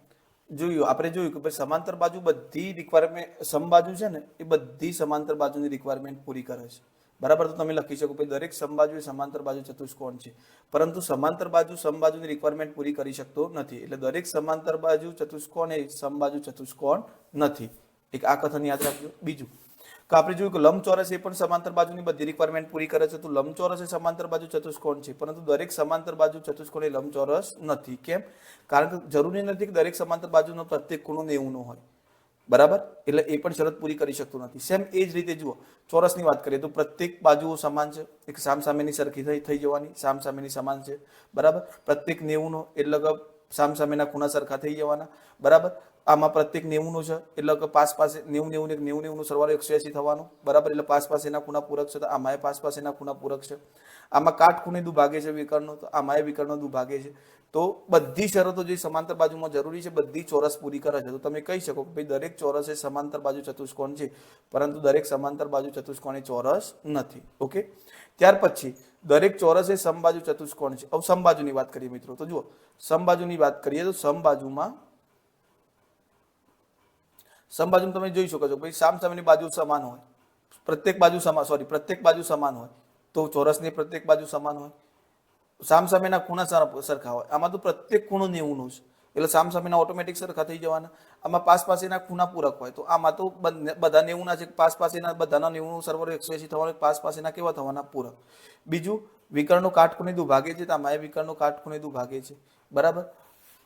આપણે જોયું કે ભાઈ સમાંતર બાજુ બધી રિક્વાયરમેન્ટ, સમબાજુ છે ને એ બધી સમાંતર બાજુની રિક્વાયરમેન્ટ પૂરી કરે છે. બરાબર, તો તમે લખી શકો ભાઈ દરેક સમબાજુ એ સમાંતર બાજુ ચતુષ્કોણ છે, પરંતુ સમાંતર બાજુ સમબાજુની રિક્વાયરમેન્ટ પૂરી કરી શકતો નથી. એટલે દરેક સમાંતર બાજુ ચતુષ્કોણ એ સમબાજુ ચતુષ્કોણ નથી. એક આ કથન યાદ રાખજો. બીજું કે આપણે જોયું કે લંબચોરસ એ પણ સમાંતર બાજુની બધી રિક્વાયરમેન્ટ પૂરી કરે છે. તો લંબચોરસ એ સમાંતર બાજુ ચતુષ્કોણ છે, પરંતુ દરેક સમાંતર બાજુ ચતુષ્કોણ એ લંબચોરસ નથી. કેમ? કારણ કે જરૂરી નથી કે દરેક સમાંતર બાજુનો પ્રત્યેક ખૂણો 90 હોય. બરાબર, એટલે એ પણ શરત પૂરી કરી શકતું નથી. સેમ એ જ રીતે જુઓ, ચોરસની વાત કરીએ તો પ્રત્યેક બાજુઓ સમાન છે, એક સામસામેની સરખી થઈ જવાની, સામસામેની સમાન છે. બરાબર, પ્રત્યેક 90 એટલે કે સામસામેના ખૂણા સરખા થઈ જવાના. બરાબર, આમાં પ્રત્યેક 90 છે એટલે કે પાસ પાસે 90 સરવાળો 180 થવાનો. બરાબર, એટલે પાસ પાસેના ખૂણા પૂરક છે, તો આમાં પાસ પાસેના ખૂણા પૂરક છે. આમાં કાટખૂણે દુભાગે છે વિકર્ણનો, તો આમાં વિકર્ણનો દુભાગે છે. તો બધી શરતો જે સમાંતર બાજુમાં જરૂરી છે બધી ચોરસ પૂરી કરે છે. તો તમે કહી શકો કે ભાઈ દરેક ચોરસ એ સમાંતર બાજુ ચતુષ્કોણ છે, પરંતુ દરેક સમાંતર બાજુ ચતુષ્કોણ એ ચોરસ નથી. ઓકે, ત્યાર પછી દરેક ચોરસ એ સમબાજુ ચતુષ્કોણ છે. હવે સમબાજુની વાત કરીએ મિત્રો, તો જુઓ સમબાજુની વાત કરીએ તો સમબાજુમાં તમે જોઈ શકો છો ભાઈ સામસામેની બાજુ સમાન હોય, પ્રત્યેક બાજુ સમાન હોય, તો ચોરસની પ્રત્યેક બાજુ સમાન હોય. સામસામેના ખૂણા સરખા હોય, આમાં તો પ્રત્યેક ખૂણો 90 છે, એટલે સામસામેના ઓટોમેટિક સરખા થઈ જવાના. આમાં પાસ પાસેના ખૂણા પૂરક હોય, તો આમાં તો બધા 90 છે, પાસ પાસેના બધાના 90 સરવાળો 180 થવાનો, પાસ પાસેના કેવા થવાના? પૂરક. બીજું, વિકર્ણનો કાટખૂણે દુભાગે છે, તો આમાં વિકર્ણનો કાટખૂણે દુભાગે છે. બરાબર,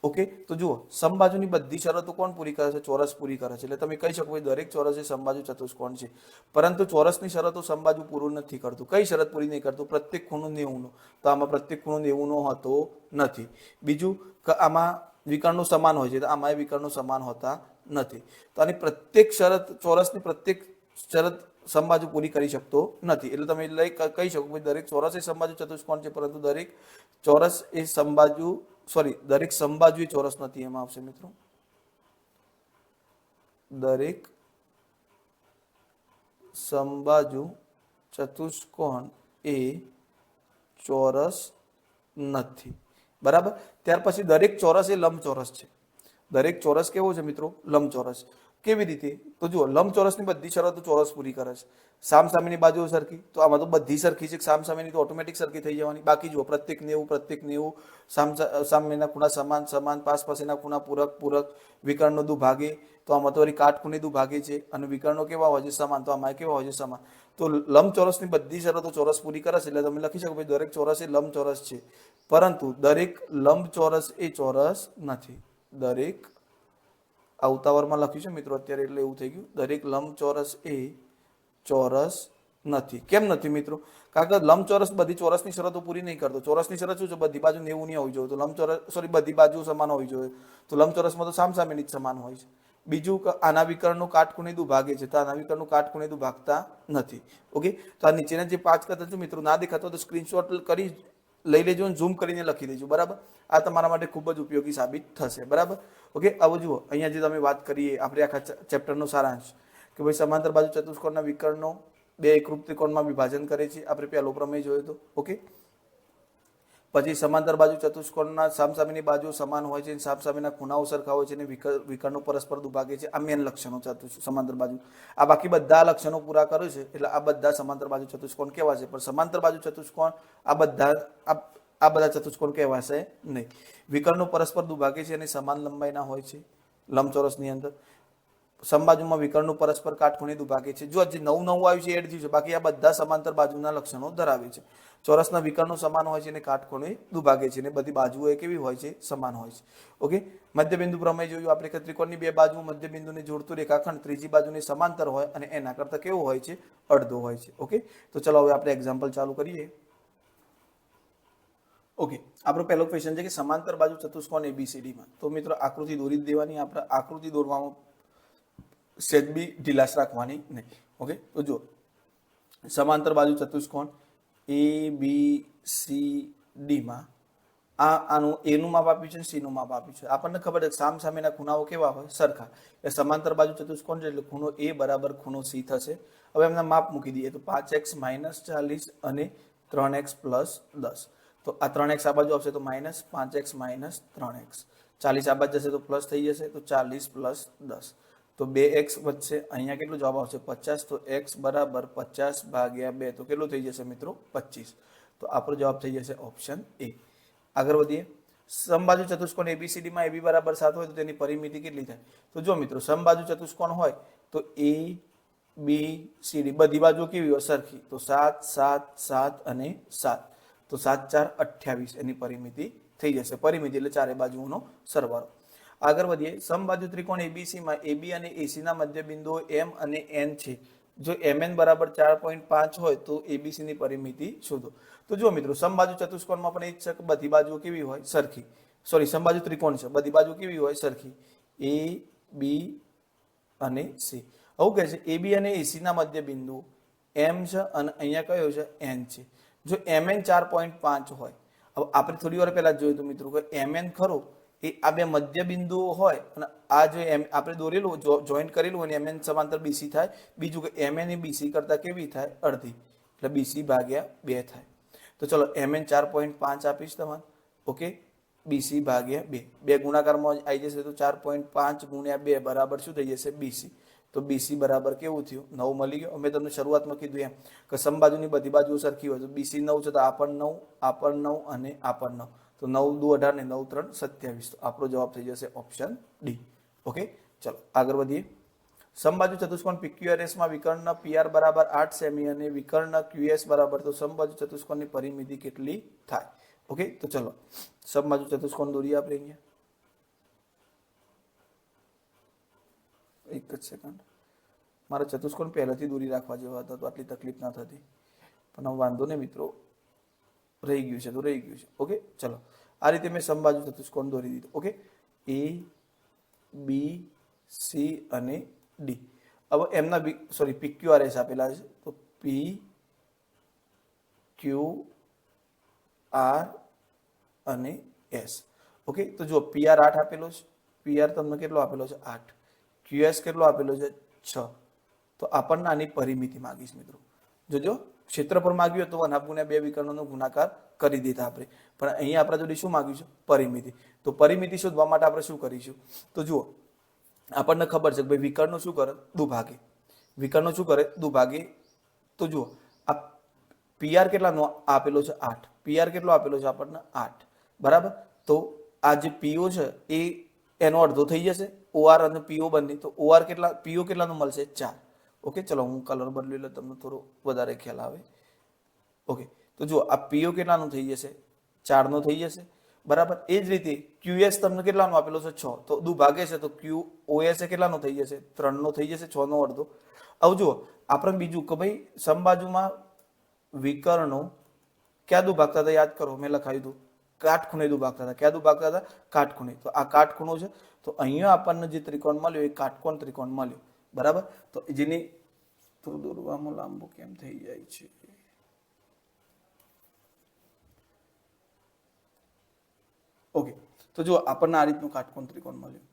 ઓકે, તો જુઓ સમબાજુની બધી શરતો કોણ પૂરી કરે છે? ચોરસ પૂરી કરે છે. એટલે તમે કહી શકો ભાઈ દરેક ચોરસ એ સમબાજુ ચતુષ્કોણ છે, પરંતુ ચોરસની શરતો સમબાજુ પૂરું નથી કરતું. કઈ શરત પૂરી નહીં કરતું? પ્રત્યેક ખૂણો 90. તો આમાં પ્રત્યેક ખૂણો 90 હોતો નથી. બીજું કે આમાં વિકર્ણો સમાન હોય છે, તો આમાં વિકર્ણો સમાન હોતા નથી. તો આની પ્રત્યેક શરત, ચોરસની પ્રત્યેક શરત સમબાજુ પૂરી કરી શકતો નથી. એટલે તમે કહી શકો કે દરેક ચોરસ એ સમબાજુ ચતુષ્કોણ છે, પરંતુ દરેક ચોરસ એ દરેક સમબાજુ એ ચોરસ નથી. એમાં આવશે મિત્રો દરેક સમબાજુ ચતુષ્કોણ એ ચોરસ નથી. બરાબર. ત્યાર પછી દરેક ચોરસ એ લંબચોરસ છે. દરેક ચોરસ કેવો છે મિત્રો? લંબચોરસ. કેવી રીતે? તો જુઓ, લંબચોરસની બધી શરતો ચોરસ પૂરી કરે છે. સામસામેની બાજુઓ સરખી, તો આમાં તો બધી સરખી છે. સામસામેની તો ઓટોમેટિક સરખી થઈ જવાની. બાકી જુઓ, પ્રત્યેક 90, સામેના ખૂણા સમાન સમાન, પાસેના ખૂણા પૂરક પૂરક, વિકર્ણનો દુભાગે, તો આમાં તો વળી કાટખૂણે દુભાગે છે. અને વિકર્ણો કેવા હોય છે? સમાન. તો આમાં કેવા હોય છે? સમાન. તો લંબચોરસની બધી શરતો ચોરસ પૂરી કરે છે. એટલે તમે લખી શકો ભાઈ દરેક ચોરસ એ લંબચોરસ છે, પરંતુ દરેક લંબચોરસ એ ચોરસ નથી. દરેક અવતાવરમાં લખ્યું છે મિત્રો અત્યારે, એટલે એવું થઈ ગયું. દરેક લંબચોરસ એ ચોરસ નથી. કેમ નથી મિત્રો? કારણ કે લંબચોરસ બધી ચોરસની શરતો પૂરી નહીં કરતો. ચોરસની શરત શું છે? બધી બાજુ 90 ની હોવી જોઈએ. તો બધી બાજુ સમાન હોવી જોઈએ. તો લંબચોરસમાં તો સામસામેની જ સમાન હોય છે. બીજું, આના વિકર્ણનું કાટખૂણે દુભાગે છે, તો આના વિકર્ણનું કાટખૂણે દુભાગતા નથી. ઓકે. તો આ નીચેના જે 5 કથન છે મિત્રો, ના દેખાતો તો સ્ક્રીનશોટ કરી લઈ લેજો અને ઝૂમ કરીને લખી દેજો. બરાબર. આ તમારા માટે ખૂબ જ ઉપયોગી સાબિત થશે. બરાબર. ઓકે. હવે જુઓ, અહીંયા જે તમે વાત કરીએ આપણે આખા ચેપ્ટરનો સારાંશ, કે ભાઈ સમાંતર બાજુ ચતુષ્કોણના વિકર્ણો બે એકરૂપ ત્રિકોણમાં વિભાજન કરે છે. આપણે પહેલો પ્રમેય જોયો હતો. ઓકે. પછી સમાંતર બાજુ ચતુષ્કોણના સામસામેની બાજુ સમાન હોય છે, સામસામેના ખૂણાઓ સરખા હોય છે, અને વિકર્ણો પરસ્પર દુભાગે છે. આ મેન લક્ષણો સમાંતર બાજુ. આ બાકી બધા લક્ષણો પૂરા કરે છે, એટલે આ બધા સમાંતર બાજુ ચતુષ્કોણ કહેવાશે. પણ સમાંતર બાજુ ચતુષ્કોણ આ બધા ચતુષ્કોણ કહેવાશે નહીં. વિકર્ણો પરસ્પર દુભાગે છે અને સમાન લંબાઈના હોય છે લંબચોરસની અંદર. સમબાજુમાં વિકર્ણો પરસ્પર કાટખૂણે દુભાગે છે. જો જે નવું આવ્યું છે એડ થયું છે, બાકી આ બધા સમાંતર બાજુના લક્ષણો ધરાવે છે. ચોરસના વિકર્ણો સમાન હોય છે અને કાટખૂણે દુભાગે છે, અને બધી બાજુઓ કેવી હોય છે? સમાન હોય છે. ઓકે. મધ્યબિંદુ પ્રમેય જોયું આપણે કે ત્રિકોણની બે બાજુ મધ્યબિંદુને જોડતું રેખાખંડ ત્રીજી બાજુની સમાંતર હોય અને એના કરતા કેવો હોય છે? અડધો હોય છે. ઓકે. તો ચલો હવે આપણે એક્ઝામ્પલ ચાલુ કરીએ. ઓકે. આપણો પહેલો ક્વેશ્ચન છે કે સમાંતર બાજુ ચતુષ્કોણ ABCD માં. તો મિત્રો આકૃતિ દોરી જ દેવાની. આપણે આકૃતિ દોરવામાં સેજ બી ઢીલાશ રાખવાની નહીં. ઓકે. તો જો સમાંતર બાજુ ચતુષ્કોણ ABCD માં આનું A નું માપ આપ્યું છે, C નું માપ આપ્યું છે. આપણને ખબર છે સામસામેના ખૂણાઓ કેવા હોય? સરખા. એ સમાંતર બાજુ ચતુષ્કોણ છે, એટલે ખૂણો A બરાબર ખૂણો C થશે. હવે એમના માપ મૂકી દઈએ તો 5x - 40 અને 3x + 10. તો આ 3x આ બાજુ આવશે તો -5x - 3x. 40 આ બાજુ જશે તો પ્લસ થઈ જશે, તો 40 + 10. તો 2x વધશે. અહીંયા કેટલો જવાબ આવશે? 50. તો x બરાબર 50/2. તો કેટલું થઈ જશે મિત્રો? 25. તો આપણો જવાબ થઈ જશે ઓપ્શન A. આગળ વધીએ. સમબાજુ ચતુષ્કોણ ABCD માં AB બરાબર 7 હોય તો તેની પરિમિતિ કેટલી થાય? તો જો મિત્રો, સમબાજુ ચતુષ્કોણ હોય તો ABCD બધી બાજુ કેવી હોય? સરખી. તો 7 7 7 અને 7. તો 7 4 28 એની પરિમિતિ થઈ જશે. પરિમિતિ એટલે ચારે બાજુઓનો સરવાળો. આગળ વધીએ. સમબાજુ ત્રિકોણ ABC માં AB અને AC ના મધ્ય બિંદુઓ M અને N છે. જો MN બરાબર 4.5 હોય તો ABC ની પરિમિતિ શોધો. તો જો મિત્રો, સમબાજુ ચતુષ્કોણમાં પણ એ જ છે કે બધી બાજુઓ કેવી હોય? સરખી. સમબાજુ ત્રિકોણ છે, બધી બાજુ કેવી હોય? સરખી. A, B અને C. આવું કહે છે AB અને AC ના મધ્ય બિંદુ M છે અને અહીંયા કયો છે? N છે. જો MN 4.5 હોય, હવે આપણે થોડી વાર પહેલા જોયું હતું મિત્રો કે MN ખરો એ આ બે મધ્ય બિંદુઓ હોય, અને આ જો આપણે દોરેલું જોઈન્ટ કરેલું હોય, MN સમાંતર BC થાય. બીજું કે MN એ BC કરતા કેવી થાય? અડધી. એટલે BC/2 થાય. તો ચલો MN 4.5 આપીશ તમારે. ઓકે. BC/2. બે ગુણાકારમાં આવી જશે તો 4.5 × 2 બરાબર શું થઈ જશે? BC. તો BC બરાબર કેવું થયું? 9 મળી ગયો. મેં તમને શરૂઆતમાં કીધું એમ કે સમબાજુની બધી બાજુઓ સરખી હોય તો BC 9 છે, તો આ પણ 9, આ પણ 9 અને આ પણ 9. તો 9 × 2 = 18 ને 9 × 3 = 27. તો આપણો જવાબ થઈ જશે ઓપ્શન D. ઓકે. ચલો આગળ વધીએ. સમબાજુ ચતુષ્કોણ PQRS માં વિકર્ણ PR બરાબર 8 સેમી અને વિકર્ણ QS બરાબર, તો સમબાજુ ચતુષ્કોણની પરિમિતિ કેટલી થાય? ઓકે. તો ચલો સમબાજુ ચતુષ્કોણ દોરીએ આપણે અહીંયા. એક જ સેકન્ડ. મારા ચતુષ્કોણ પહેલાથી દોરી રાખવા જેવા હતા તો આટલી તકલીફ ના થતી, પણ હવે વાંધો નહીં મિત્રો, રહી ગયું છે તો રહી ગયું છે. ઓકે. ચલો આ રીતે મેં સમબાજુ ચતુષ્કોણ દોરી દીધું. ઓકે. A, B, C અને D. હવે એમના સોરી PQRS આપેલા છે, તો PQR અને S. ઓકે, તો જો PR 8 આપેલો છે, PR તમને કેટલો આપેલો છે 8, QS કેટલો આપેલો છે 6. તો આપણને આની પરિમિતિ માંગીશ મિત્રો. જોજો ક્ષેત્રફળ માંગ્યું તો 1/2 વિકર્ણોનો ગુણાકાર કરી દીધા આપણે, પણ અહીંયા આપણા જોડે શું માંગ્યું છે પરિમિતિ. તો પરિમિતિ શોધવા માટે આપણે શું કરીશું, તો જુઓ આપણને ખબર છે કે ભાઈ વિકર્ણો શું કરે દુભાગે, વિકર્ણો શું કરે દુભાગે. તો જુઓ આ PR કેટલાનો આપેલો છે 8, PR કેટલો આપેલો છે આપણને 8, બરાબર. તો આ જે PO છે એ એનો અડધો થઈ જશે, OR અને PO બંને. તો OR કેટલા, PO કેટલાનો મળશે 4. ઓકે, ચલો હું કલર બદલી લે તમને થોડો વધારે ખ્યાલ આવે. ઓકે, તો જુઓ આ PO કેટલાનો થઈ જશે 4 નો થઈ જશે, બરાબર. એ જ રીતે QS તમને કેટલાનો આપેલો છે 6, તો દુભાગે છે તો QOS કેટલાનો થઈ જશે 3 નો થઈ જશે, 6 નો અડધો. હવે જુઓ આપણે બીજું કે ભાઈ સમબાજુમાં વિકર્ણો ક્યાં દુભાગતા હતા યાદ કરો, મેં લખાવ્યું હતું કાટખૂણે દુભાગતા હતા. ક્યાં દુભાગતા હતા કાટખૂણે. તો આ કાટખૂણો છે, તો અહીંયા આપણને જે ત્રિકોણ મળ્યો એ કાટકોણ ત્રિકોણ મળ્યો, બરાબર. તો જેની થોડું દોરવામાં લાંબુ કેમ થઈ જાય છે, ઓકે. તો જો આપણને આ રીતનું કાટકોણ ત્રિકોણ મળ્યું,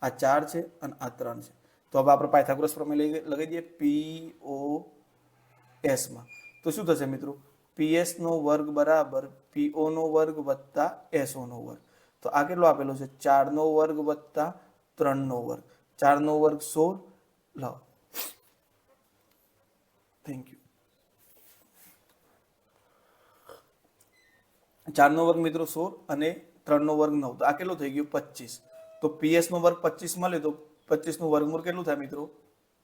આ 4 છે અને આ 3 છે. તો હવે આપણે પાયથાગોરસ પ્રમેય લગાવી દઈએ POS માં. તો શું થશે મિત્રો, PS નો વર્ગ બરાબર PO નો વર્ગ વત્તા SO નો વર્ગ. તો આ કેટલો આપેલો છે 4 નો વર્ગ વત્તા 3 નો વર્ગ. 4 નો વર્ગ 16, લાવો, થેન્ક યુ. 4 નો વર્ગ મિત્રો 16 અને 3 નો વર્ગ 9, તો આ કેટલો થઈ ગયો 25. તો PS નો વર્ગ 25 મળે તો 25 નું વર્ગમૂળ કેટલું થાય મિત્રો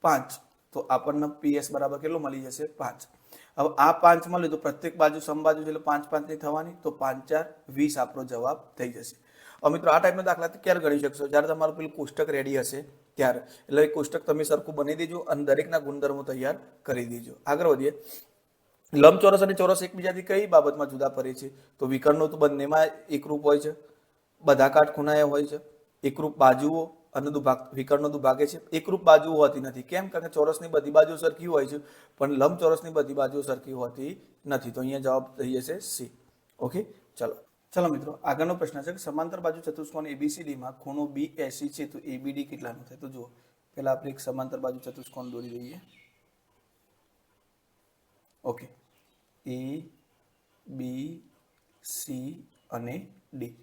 5. તો આપણને PS બરાબર કેટલું મળી જશે 5. હવે આ 5 મળે તો પ્રત્યેક બાજુ સમબાજુ એટલે 5 5 ની થવાની, તો 5 4 20 આપણો જવાબ થઈ જશે. હવે મિત્રો આ ટાઈપનો દાખલા ક્યારે ગણી શકશો, જ્યારે તમારું પેલું કોષ્ટક રેડી હશે ત્યારે. એટલે એ કોષ્ટક તમે સરખું બનાવી દેજો અને દરેકના ગુણધર્મો તૈયાર કરી દેજો. આગળ વધીએ. લંબચોરસ અને ચોરસ એકબીજાથી કઈ બાબતમાં જુદા પડે છે, તો વિકર્ણો તો બંનેમાં એકરૂપ હોય છે, બધા કાટખૂણાએ હોય છે, એકરૂપ બાજુઓ અને વિકર્ણો દુભાગે છે. એકરૂપ બાજુઓ હોતી નથી, કેમ? કારણ કે ચોરસની બધી બાજુઓ સરખી હોય છે પણ લંબચોરસની બધી બાજુઓ સરખી હોતી નથી. તો અહીંયા જવાબ થઈ જશે C. ઓકે, ચલો મિત્રો આગળનો પ્રશ્ન છે કે સમાંતર બાજુ ચતુષ્કોણ ABCD માં ખૂણો BAC છે, તો ABD કેટલાનો થાય. તો જુઓ પહેલા આપણે એક સમાંતર બાજુ ચતુષ્કોણ દોરી દઈએ. ઓકે, ABC અને D.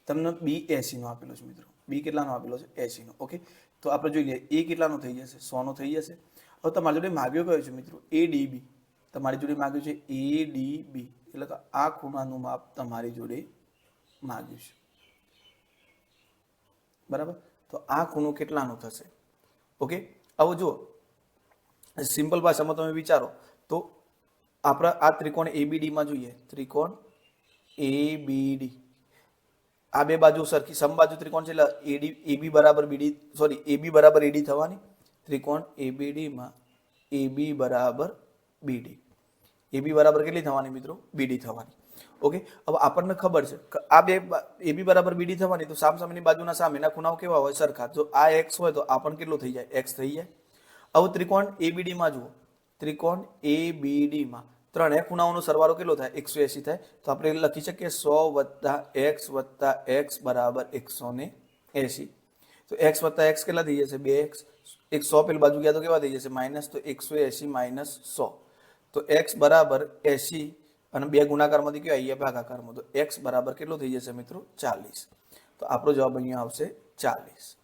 તમને B80 નો આપેલો છે મિત્રો, B કેટલાનો આપેલો છે 80 નો. ઓકે, તો આપણે જોઈ લઈએ A કેટલાનો થઈ જશે 100 નો થઈ જશે. હવે તમારી જોડે માગ્યો કયો છે મિત્રો ADB. તમારી જોડે માગ્યું છે ADB, એટલે કે આ ખૂણાનું માપ તમારી જોડે માગ્યું છે, બરાબર. તો આ ખૂણો કેટલાનો થશે. ઓકે, હવે જુઓ સિમ્પલ ભાષામાં તમે વિચારો તો આપણા આ ત્રિકોણ ABD માં જોઈએ, ત્રિકોણ ABD આ બે બાજુ સરખી સમબાજુ ત્રિકોણ છે, એટલે AB બરાબર BD સોરી AB બરાબર AD થવાની. ત્રિકોણ ABD માં AB બરાબર BD, AB બરાબર કેટલી થવાની મિત્રો BD થવાની. ઓકે, હવે આપણને ખબર છે કે આ બે AB બરાબર BD થવાની, તો સામસામેની બાજુના સામેના ખૂણાઓ કેવા હોય સરખા. જો આ x હોય તો આ પણ કેટલો થઈ જાય x થઈ જાય. હવે ત્રિકોણ ABD માં જુઓ, ત્રિકોણ ABD માં ત્રણેય ખૂણાઓનો સરવાળો કેટલો થાય 180 થાય. તો આપણે લખી શકીએ 100 + x બરાબર 180. તો x + x કેટલા થઈ જશે 2x. 100 પેલી બાજુ ગયા તો કેવા થઈ જશે માઇનસ, તો 180 - 100. તો x બરાબર 80 અને 2 ગુણાકારમાંથી કયો આવી ભાગાકારમાં, તો x બરાબર કેટલો થઈ જશે મિત્રો 40. તો આપણો જવાબ અહીંયા આવશે 40.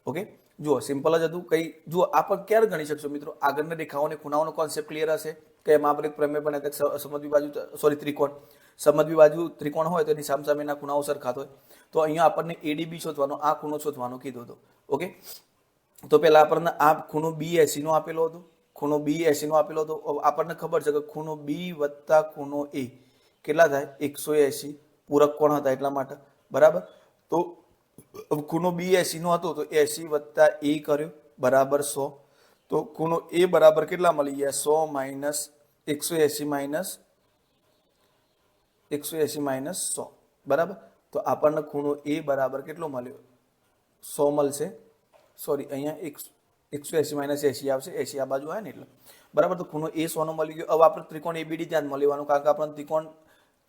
ઓકે, જુઓ સિમ્પલ જ હતું. કઈ જુઓ આપણે ક્યારે ગણી શકશો મિત્રો, આગળના રેખાઓને ખૂણાઓનો કોન્સેપ્ટ ક્લિયર હશે કે એમાં આપણે પ્રમેય પણ સમજવી બાજુ સોરી ત્રિકોણ સમજવી બાજુ ત્રિકોણ હોય તો એની સામસામેના ખૂણાઓ સરખા હોય. તો અહીંયા આપણને ADB શોધવાનો, આ ખૂણો શોધવાનો કીધો હતો. ઓકે, તો પહેલા આપણને આ ખૂણો B80 નો આપેલો હતો, ખૂણો B80 નો આપેલો હતો. આપણને ખબર છે કે ખૂણો B વત્તા ખૂણો A કેટલા થાય 180, પૂરક કોણ હતા એટલા માટે, બરાબર. તો ખૂણો B80 નો હતો તો 80 + A કર્યો બરાબર 100. તો ખૂણો A બરાબર કેટલા મળી ગયા 100 - 180 - 100, બરાબર. તો આપણને ખૂણો A બરાબર કેટલો મળ્યો 100 મળશે. સોરી અહીંયા 180 માઇનસ 80 આવશે, 80 આ બાજુ આવે ને એટલે બરાબર. તો ખૂણો એ 100 નો મળી ગયો. હવે આપણે ત્રિકોણ એબીડી ધ્યાનમાં લેવાનું, કારણ કે આપણે ત્રિકોણ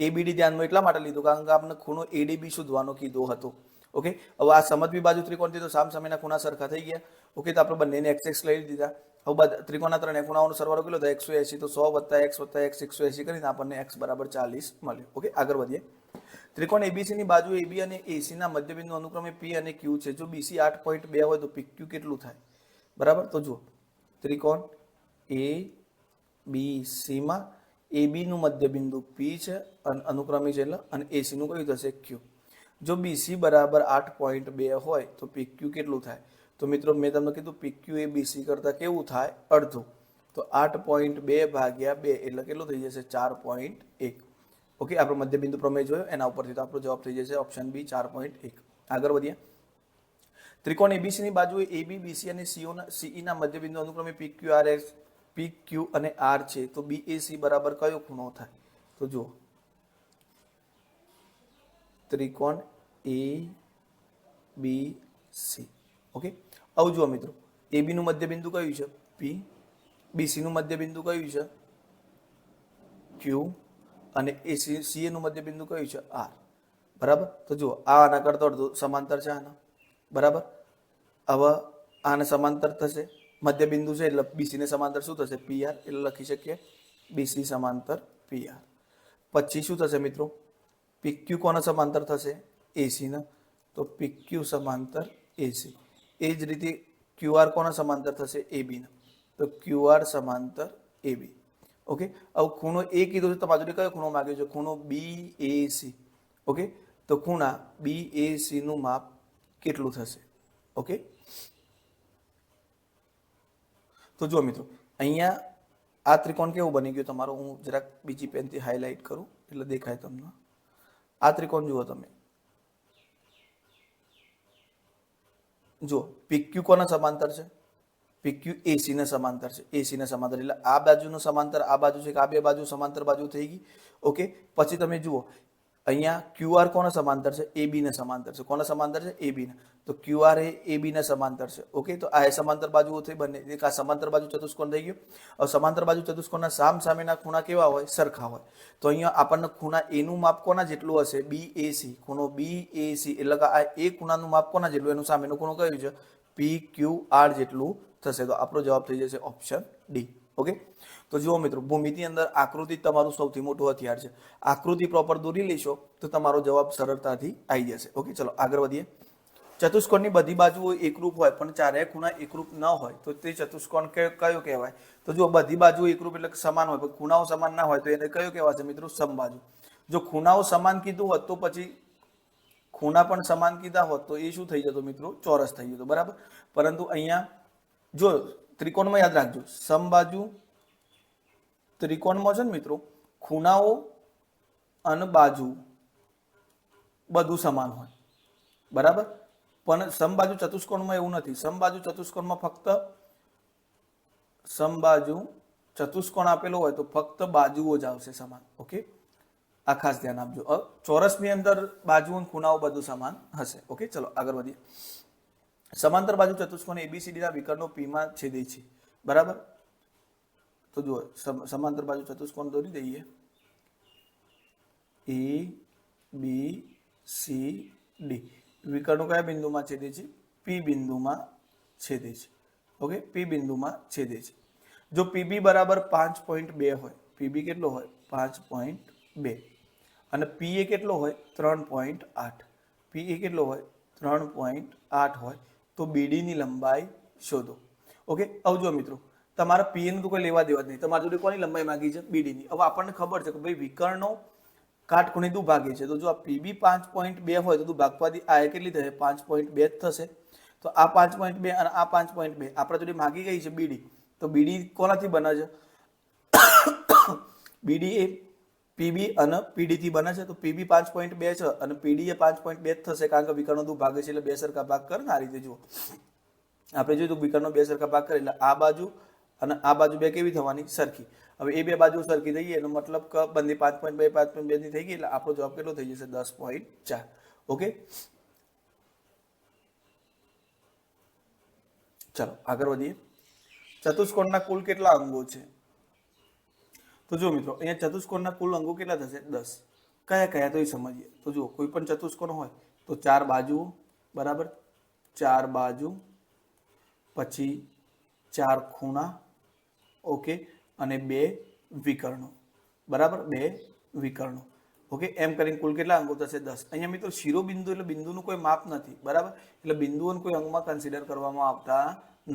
એબીડી ધ્યાનમાં એટલા માટે લીધું કારણ કે આપણે ખૂણો એડીબી શોધવાનો કીધો હતો. ઓકે, હવે આ સમજવી બાજુ ત્રિકોણ થી તો સામસામેના ખૂણા સરખા થઈ ગયા. ઓકે, તો આપણે બંનેને x લઈ દીધા. હવે ત્રિકોણના ત્રણેય ખૂણાઓનો સરવાળો કેટલો થાય 180, તો 100 + x 180 કરીને આપણને x બરાબર 40 મળ્યો. ઓકે, આગળ વધીએ. ત્રિકોણ એબીસી ની બાજુ એબી અને એસી ના મધ્યબિંદુ અનુક્રમે પી અને ક્યુ છે. જો બીસી 8.2 હોય તો પીક્યુ કેટલું થાય? બરાબર. તો જુઓ, ત્રિકોણ એ બી સી માં એબી નું મધ્યબિંદુ પી છે અને અનુક્રમી છે એટલે, અને એસી નું કયું થશે? ક્યુ. જો બીસી બરાબર 8.2 હોય તો પીક્યુ કેટલું થાય? તો મિત્રો મેં તમને કીધું પીક્યુ એ બીસી કરતા કેવું થાય? અડધું. તો 8.2 ભાગ્યા 2 એટલે કેટલું થઈ જશે? 4.1. ઓકે, આપણો મધ્યબિંદુ પ્રમેય જોયો એના ઉપરથી તો આપણો જવાબ થઈ જશે ઓપ્શન બી 4.1. આગળ વધીએ. ત્રિકોણ એબીસી ની બાજુ એબી બીસી અને સીઈ ના મધ્યબિંદુ અનુક્રમે પીક્યુ અને આર છે. તો બીએસી બરાબર કયો ખૂણો થાય? તો જુઓ, ત્રિકોણ એ બી સી. ઓકે, આવું જુઓ મિત્રો, એબી નું મધ્યબિંદુ કયું છે? પી. બીસી નું મધ્યબિંદુ કયું છે? ક્યુ. અને સીએ નું મધ્યબિંદુ કયું છે? આર. બરાબર. તો જુઓ, આના કરતા અડધું સમાંતર છે આના. બરાબર. હવે આને સમાંતર થશે, મધ્યબિંદુ છે એટલે બીસી ને સમાંતર શું થશે? પીઆર. એટલે લખી શકીએ બીસી સમાંતર પીઆર. પછી શું થશે મિત્રો? પીક્યુ કોના સમાંતર થશે? એસી ના. તો પીક્યુ સમાંતર એસી. એ જ રીતે ક્યુઆર કોના સમાંતર થશે? એબી ના. તો ક્યુઆર સમાંતર એબી. ઓકે, હવે ખૂણો એ કીધું છે, તમારા જોડે કયો ખૂણો માંગ્યો છે? ખૂણો બીએસી. ઓકે, તો ખૂણા બીએસી નું માપ કેટલું થશે? ઓકે, તો જુઓ મિત્રો, અહીંયા આ ત્રિકોણ કેવું બની ગયું તમારો? હું જરાક બીજી પેનથી હાઇલાઇટ કરું એટલે દેખાય તમને. આ ત્રિકોણ જુઓ તમે, જુઓ પીક્યુ કોના સમાંતર છે? પીક્યુ એસી ને સમાંતર છે. એસી ને સમાંતર એટલે આ બાજુનું સમાંતર આ બાજુ છે કે આ બે બાજુ સમાંતર બાજુ થઈ ગઈ. ઓકે, પછી તમે જુઓ અહીંયા ક્યુઆર કોના સમાંતર છે? એબી ને સમાંતર છે. કોના સમાંતર છે? એબી ને. તો ક્યુઆર એ એબી ને સમાંતર છે. ઓકે, તો આ સમાંતર બાજુઓ થઈ બંને. એક આ સમાંતર બાજુ ચતુષ્કોણ થઈ ગયું. હવે સમાંતર બાજુ ચતુષ્કોણના સામસામેના ખૂણા કેવા હોય? સરખા હોય. તો અહીંયા આપણને ખૂણા એ નું માપ કોના જેટલું હશે? બીએસી. ખૂણો બીએસી એટલે કે આ એ ખૂણાનું માપ કોના જેટલું? એનું સામેનું ખૂણો કયું છે? પી ક્યુ આર જેટલું થશે. તો આપણો જવાબ થઈ જશે ઓપ્શન ડી. ઓકે, તો જુઓ મિત્રો, ભૂમિની અંદર આકૃતિ તમારું સૌથી મોટું હથિયાર છે. આકૃતિ પ્રોપર દોરી લેશો તો તમારો જવાબ સરળતાથી આવી જશે. ઓકે, ચલો આગળ વધીએ. ચતુષ્કોણની બધી બાજુઓ એકરૂપ હોય પણ ચારે ખૂણા એકરૂપ ન હોય તો તે ચતુષ્કોણ કયો કહેવાય? તો જો બધી બાજુ એકરૂપ એટલે સમાન હોય પણ ખૂણાઓ સમાન ના હોય તો એને કયો કહેવાશે મિત્રો? સમબાજુ. જો ખૂણાઓ સમાન કીધું હોત તો પછી ખૂણા પણ સમાન કીધા હોત તો એ શું થઈ જતો મિત્રો? ચોરસ થઈ જતો. બરાબર. પરંતુ અહીંયા જો ત્રિકોણમાં યાદ રાખજો, સમબાજુ ત્રિકોણમાં છે ને મિત્રો, ખૂણાઓ અને બાજુ બધું સમાન હોય. બરાબર. પણ સમબાજુ ચતુષ્કોણમાં એવું નથી. સમબાજુ ચતુષ્કોણમાં ફક્ત સમબાજુ ચતુષ્કોણ આપેલો હોય તો ફક્ત બાજુઓ જ આવશે સમાન. ઓકે, આ ખાસ ધ્યાન આપજો. ચોરસની અંદર બાજુ અને ખૂણાઓ બધું સમાન હશે. ઓકે, ચલો આગળ વધીએ. સમાંતર બાજુ ચતુષ્કોણ એબીસીડી ના વિકર્ણો પી માં છેદે છે. બરાબર. તો જુઓ, સમાંતર બાજુ ચતુષ્કોણ દોરી દઈએ. એ બી સી ડી વિકર્ણો કયા બિંદુમાં છેદે છે? પી બિંદુમાં છેદે છે. ઓકે, પી બિંદુમાં છેદે છે. જો પીબી બરાબર 5.2 હોય, પીબી કેટલો હોય? 5.2 અને પીએ કેટલો હોય? 3.8. પીએ કેટલો હોય? 3.8 હોય તો બીડી ની લંબાઈ શોધો. ઓકે, આવજો મિત્રો, તમારા પીએ નું તો કોઈ લેવા દેવા જ નહીં. તમારી જોડે કોની લંબાઈ માંગી છે? બીડી ની. હવે આપણને ખબર છે કે ભાઈ વિકર્ણો કાટખૂણે દુભાગે છે. તો જો આ પીબી 5.2 હોય તો દુભાગવાથી આ કેટલી થશે? 5.2 જ થશે. તો આ 5.2 અને આ 5.2 આપણા જોડે માગી ગઈ છે બીડી. તો બીડી કોનાથી બને છે? બીડી એ પીબી અને પીડી થી બને છે. તો પીબી 5.2 છે અને પીડી એ 5.2 જ થશે કારણ કે વિકર્ણો દુભાગે છે એટલે બે સરખા ભાગ કરે ને આ રીતે. જુઓ, આપણે જોયું વિકર્ણો બે સરખા ભાગ કરે એટલે આ બાજુ અને આ બાજુ બે કેવી થવાની? સરખી. હવે એ બે બાજુ સરખી થઈ ગઈ એનો મતલબ કે બંને 5.2 5.2 ની થઈ ગઈ એટલે આપણો જવાબ કેટલો થઈ જશે? 10.4. ઓકે, ચાલો આગળ વધીએ. ચતુષ્કોણના કુલ કેટલા અંગો છે? તો જો મિત્રો અહીંયા ચતુષ્કોણના કુલ અંગો કેટલા થશે? 10. કયા કયા તો એ સમજીએ. તો જુઓ કોઈ પણ ચતુષ્કોણ હોય તો 4 બાજુઓ, બરાબર, 4 બાજુ, પછી 4 ખૂણા, ઓકે, અને 2 વિકર્ણો, બરાબર, 2 વિકર્ણો, ઓકે. એમ કરીને કુલ કેટલા અંગો થશે? 10. અહીંયા મિત્રો શિરોબિંદુ એટલે બિંદુનું કોઈ માપ નથી, બરાબર, એટલે બિંદુઓને કોઈ અંગમાં કન્સિડર કરવામાં આવતા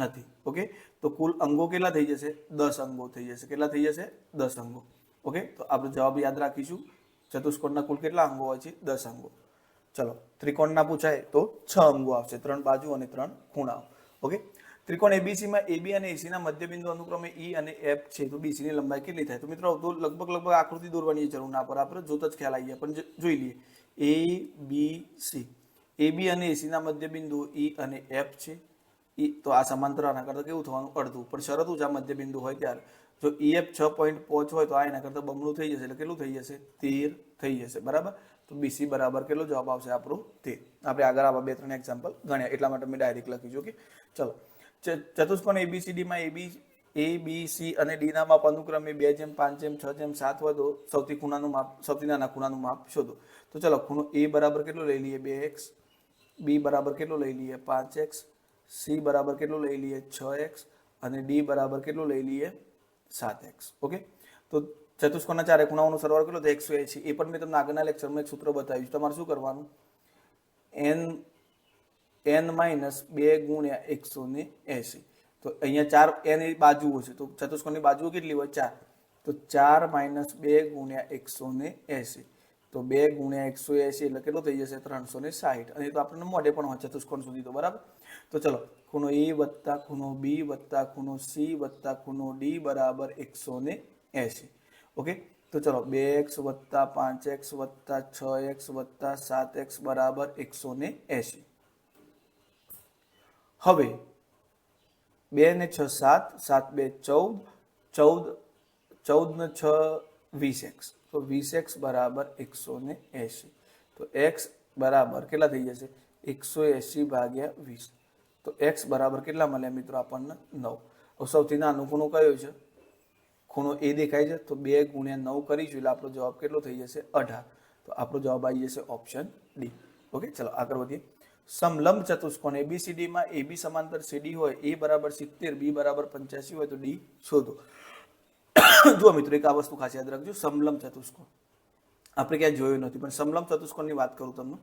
નથી, ઓકે. તો કુલ અંગો કેટલા થઈ જશે? 10 અંગો થઈ જશે. કેટલા થઈ જશે? 10 અંગો, ઓકે. તો આપણે જવાબ યાદ રાખીશું. ચતુષ્કોણના કુલ કેટલા અંગો હોય છે? 10 અંગો. ચલો ત્રિકોણના પૂછાય તો 6 અંગો આવશે, 3 બાજુ અને 3 ખૂણાઓ, ઓકે. ત્રિકોણ એબીસી માં એબી અને એસી ના મધ્યબિંદુ અનુક્રમે ઈ અને એફ છે, તો બીસી ની લંબાઈ કેટલી થાય? તો મિત્રો તો લગભગ આકૃતિ દોરવાની જરૂર ના પડે, આપણે જોતા જ ખ્યાલ આવી જાય, પણ જોઈ લઈએ. એ બી સી, એબી અને એસી ના મધ્યબિંદુ ઈ અને એફ છે. તો આ સમાંતર આના કરતા કેવું થવાનું? અડધું. પણ શરત ઊંચા મધ્યબિંદુ હોય ત્યારે જો EF 6.5 હોય તો આ એના કરતા બમણું થઈ જશે, એટલે કેટલું થઈ જશે? 13 થઈ જશે, બરાબર. તો બીસી બરાબર કેટલો જવાબ આવશે આપણો? 13. આપણે આગળ આવા 2-3 એક્ઝામ્પલ ગણ્યા, એટલા માટે મેં ડાયરેક્ટ લખીશું, ઓકે. ચલો ચતુષ્કોણ એબીસીડી માં એ બી સી અને ડી ના માપ અનુક્રમે 2:5:6:7 હોય તો સૌથી નાના ખૂણાનું માપ શોધો. તો ચલો ખૂણો એ બરાબર કેટલો લઈ લઈએ? 2x, બી બરાબર કેટલો લઈ લઈએ? 5x, સી બરાબર કેટલો લઈ લઈએ? 6x, અને ડી બરાબર કેટલો લઈ લઈએ? 7x, okay. તો ચતુષ્કોણના ચારે ખૂણાઓનો સરવાળો કેટલો થાય? 180. એ પણ મેં તમને આગળના લેક્ચરમાં એક સૂત્ર બતાવ્યું. તમારે શું કરવાનું? n - 2 ગુણ્યા 180. તો અહીંયા 4 n એ બાજુઓ છે, તો ચતુષ્કોણની બાજુઓ કેટલી હોય? 4. તો 4 - 2 ગુણ્યા 180. તો 2 ગુણ્યા 180 એટલે કેટલો થઈ જશે? 360. અને એ તો આપણને મોઢે પણ હોય ચતુષ્કોણ સુધી, તો બરાબર. તો ચલો ખૂણો એ વત્તા ખૂણો બી વત્તા ખૂણો સી વત્તા ખૂણો ડી બરાબર 180, ઓકે. તો ચલો 2x વત્તા 5x વત્તા 6x વત્તા 7x બરાબર 180. હવે 2 ને 6 7, 7 2 14, 14 ને 6 20x, તો 20x બરાબર 180. તો x બરાબર કેટલા થઈ જશે? 180 ભાગ્યા 20. તો x બરાબર કેટલા મળ્યા મિત્રો આપણને? 9. સૌથી નાનો ખૂણો કયો છે? ખૂણો એ દેખાય છે, તો 2 ગુણ્યા 9 કરીશું એટલે આપણો જવાબ કેટલો થઈ જશે? 18. તો આપણો જવાબ આવી જશે ઓપ્શન ડી, ઓકે. ચલો આગળ વધીએ. સમલંબ ચતુષ્કોણ એબીસીડી માં એબી સમાંતર સીડી હોય, એ બરાબર 70, બી બરાબર 85 હોય તો ડી શોધો. જો મિત્રો એક આ વસ્તુ ખાસ યાદ રાખજો, સમલંબ ચતુષ્કોણ આપણે ક્યાંય જોયું નથી, પણ સમલંબ ચતુષ્કોણની વાત કરું તમને,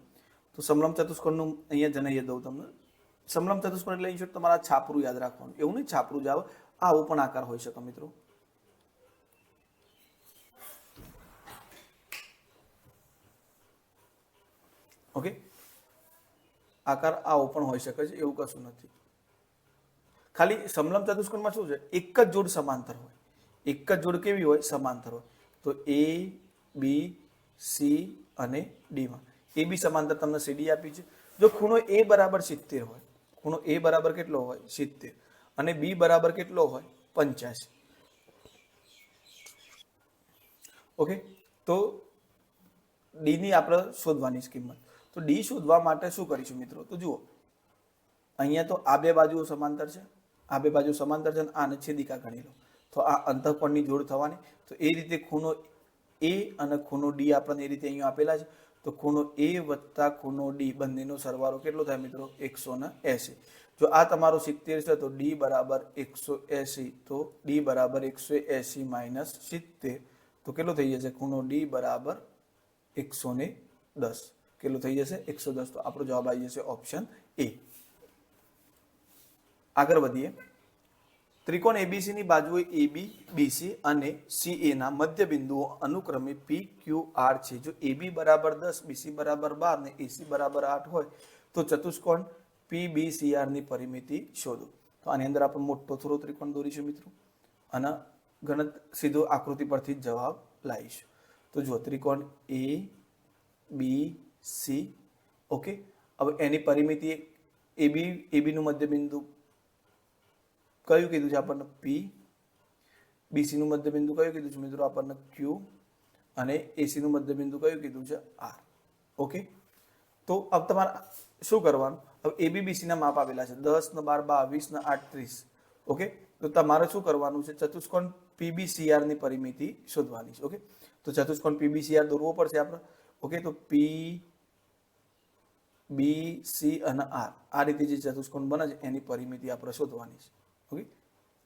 તો સમલંબ ચતુષ્કોણનું અહીંયા જણાવી દઉં તમને. સમલંબ ચતુષ્કોણ એટલે અહીં તમારા છાપરું યાદ રાખવાનું, એવું નહીં છાપરું જ આવે, આવો પણ આકાર હોઈ શકે મિત્રો, ઓકે. આકાર આવો પણ હોઈ શકે છે, એવું કશું નથી. ખાલી સમલંબ ચતુષ્કોણમાં શું છે? એક જ જોડ સમાંતર હોય. એક જ જોડ કેવી હોય? સમાંતર હોય. તો એ બી સી અને ડી માં એ બી સમાંતર તમને સીડી આપી છે. જો ખૂણો એ બરાબર 70 હોય, ખૂણો એ બરાબર કેટલો હોય? 70, અને બી બરાબર કેટલો હોય? 85, ઓકે. તો ડી ની આપણે શોધવાની કિંમત. તો ડી શોધવા માટે શું કરીશું મિત્રો? તો જુઓ અહીંયા તો આ બે બાજુઓ સમાંતર છે, આ બે બાજુ સમાંતર છે, અને આને છેદિકા ગણી લો, તો આ અંતઃકોણની જોડ થવાની. તો એ રીતે ખૂણો એ અને ખૂણો ડી આપણને એ રીતે અહીંયા આપેલા છે. તો ખૂણો એ વત્તા ખૂણો ડી બંનેનો સરવાળો કેટલો થાય મિત્રો? 180. જો આ તમારો 70 છે તો ડી બરાબર 180, તો ડી બરાબર 180 માઇનસ 70, તો કેટલો થઈ જશે? ખૂણો ડી બરાબર 110. કેટલું થઈ જશે? 110. તો આપણો જવાબ આવી જશે ઓપ્શન એ. આગળ વધીએ. ત્રિકોણ એબીસી ની બાજુએ એબી, બીસી અને સીએ ના મધ્ય બિંદુઓ અનુક્રમે પી ક્યુ આર છે. જો એબી બરાબર 10, બીસી બરાબર 12 ને એસી બરાબર 8 હોય તો ચતુષ્કોણ પીબીસીઆર ની પરિમિતિ શોધો. તો આની અંદર આપણે મોટો થોડો ત્રિકોણ દોરીશું મિત્રો, અને સીધો આકૃતિ પરથી જ જવાબ લાવીશું. તો જો ત્રિકોણ એ બી સી, ઓકે. હવે એની પરિમિતિ એબી નું મધ્ય બિંદુ કયું કીધું છે આપણને? પી. બીસી નું મધ્ય બિંદુ કયું કીધું છે મિત્રો આપણને? ક્યુ. અને એસી નું મધ્ય બિંદુ કયું કીધું છે? R, okay. તો હવે તમારે શું કરવાનું? હવે એબીબીસી ના માપ આપેલા છે 10 ને 12 22 ને 8 30. ઓકે, તો તમારે શું કરવાનું છે, ચતુષ્કોણ પીબીસીઆર ની પરિમિતિ શોધવાની છે. ઓકે, તો ચતુષ્કોણ પીબીસીઆર દોરવો પડશે આપણે. ઓકે, તો પી બી સી અને આર આ રીતે જે ચતુષ્કોણ બને છે એની પરિમિતિ આપણે શોધવાની છે. ઓકે,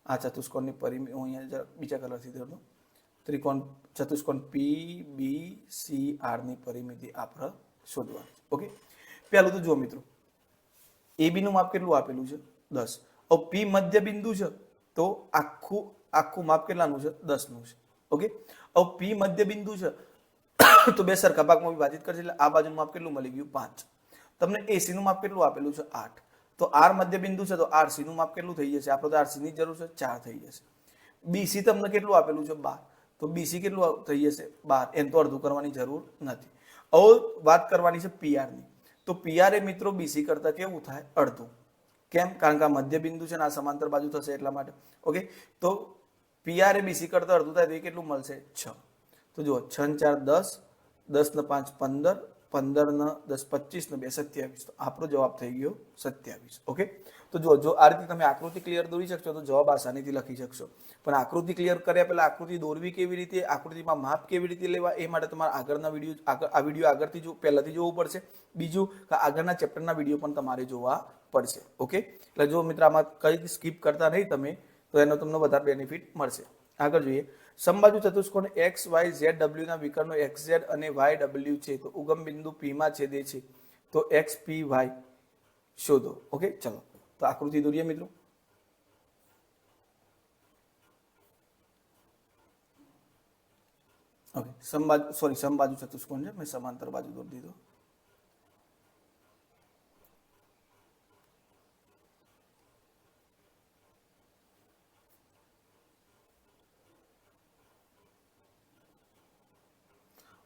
આ ચતુષ્કોણની પરિમિતિ હું અહીંયા બીજા કલરથી દોરતો. ત્રિકોણ ચતુષ્કોણ પી બી સી આર ની પરિમિતિ આપણે શોધવાની છે. ઓકે, પહેલું તો જુઓ મિત્રો, એબી નું માપ કેટલું આપેલું છે 10. હવે પી મધ્ય બિંદુ છે તો આખું માપ કેટલાનું છે 10 નું છે. ઓકે, હવે પી મધ્ય બિંદુ છે તો બે સરખા ભાગમાં વિભાજિત કરશે એટલે આ બાજુનું માપ કેટલું મળી ગયું 5. તમને એસી નું માપ કેટલું આપેલું છે 8. તો આર મધ્ય બિંદુ છે તો આરસી નું માપ કેટલું થઈ જશે, આપણે તો આરસી ની જરૂર છે 4 થઈ જશે. બીસી તમને કેટલું આપેલું છે 12. તો બીસી કેટલું થઈ જશે 12. એમ તો અડધું કરવાની જરૂર નથી. હવે વાત કરવાની છે પીઆર ની. તો પીઆર એ મિત્રો બીસી કરતા કેવું થાય, અડધું. કેમ? કારણ કે આ મધ્ય બિંદુ છે ને આ સમાંતર બાજુ થશે એટલા માટે. ઓકે, તો પીઆર એ બીસી કરતા અડધું થાય તો એ કેટલું મળશે 6. તો જુઓ 6 ને 4 10, 10 ને 5 15, 15 ને 10 25 ને 2 27. તો આપણો જવાબ થઈ ગયો 27. ઓકે, તો જો આ રીતે તમે આકૃતિ ક્લિયર દોરી શકશો તો જવાબ આસાનીથી લખી શકશો. પણ આકૃતિ ક્લિયર કર્યા પહેલા આકૃતિ દોરવી કેવી રીતે, આકૃતિમાં માપ કેવી રીતે લેવા, એ માટે તમારે આગળના વિડીયો આગળથી પહેલાથી જોવું પડશે. બીજું કે આગળના ચેપ્ટરના વિડીયો પણ તમારે જોવા પડશે. ઓકે, એટલે જો મિત્ર આમાં કઈ સ્કીપ કરતા નહીં તમે તો એનો તમને વધારે બેનિફિટ મળશે. આગળ જોઈએ, સમબાજુ ચતુષ્કોણ એક્સ વાય ઝેડ ડબલ્યુ ના વિકર્ણો એક્સ ઝેડ અને વાય ડબલ્યુ છે. તો ઉગમ બિંદુ પી માં છેદે છે. તો એક્સ પી વાય શોધો. ઓકે, ચલો તો આકૃતિ દોરીએ મિત્રો. ઓકે, સમબાજુ ચતુષ્કોણ છે, મેં સમાંતર બાજુ દોરી દીધો.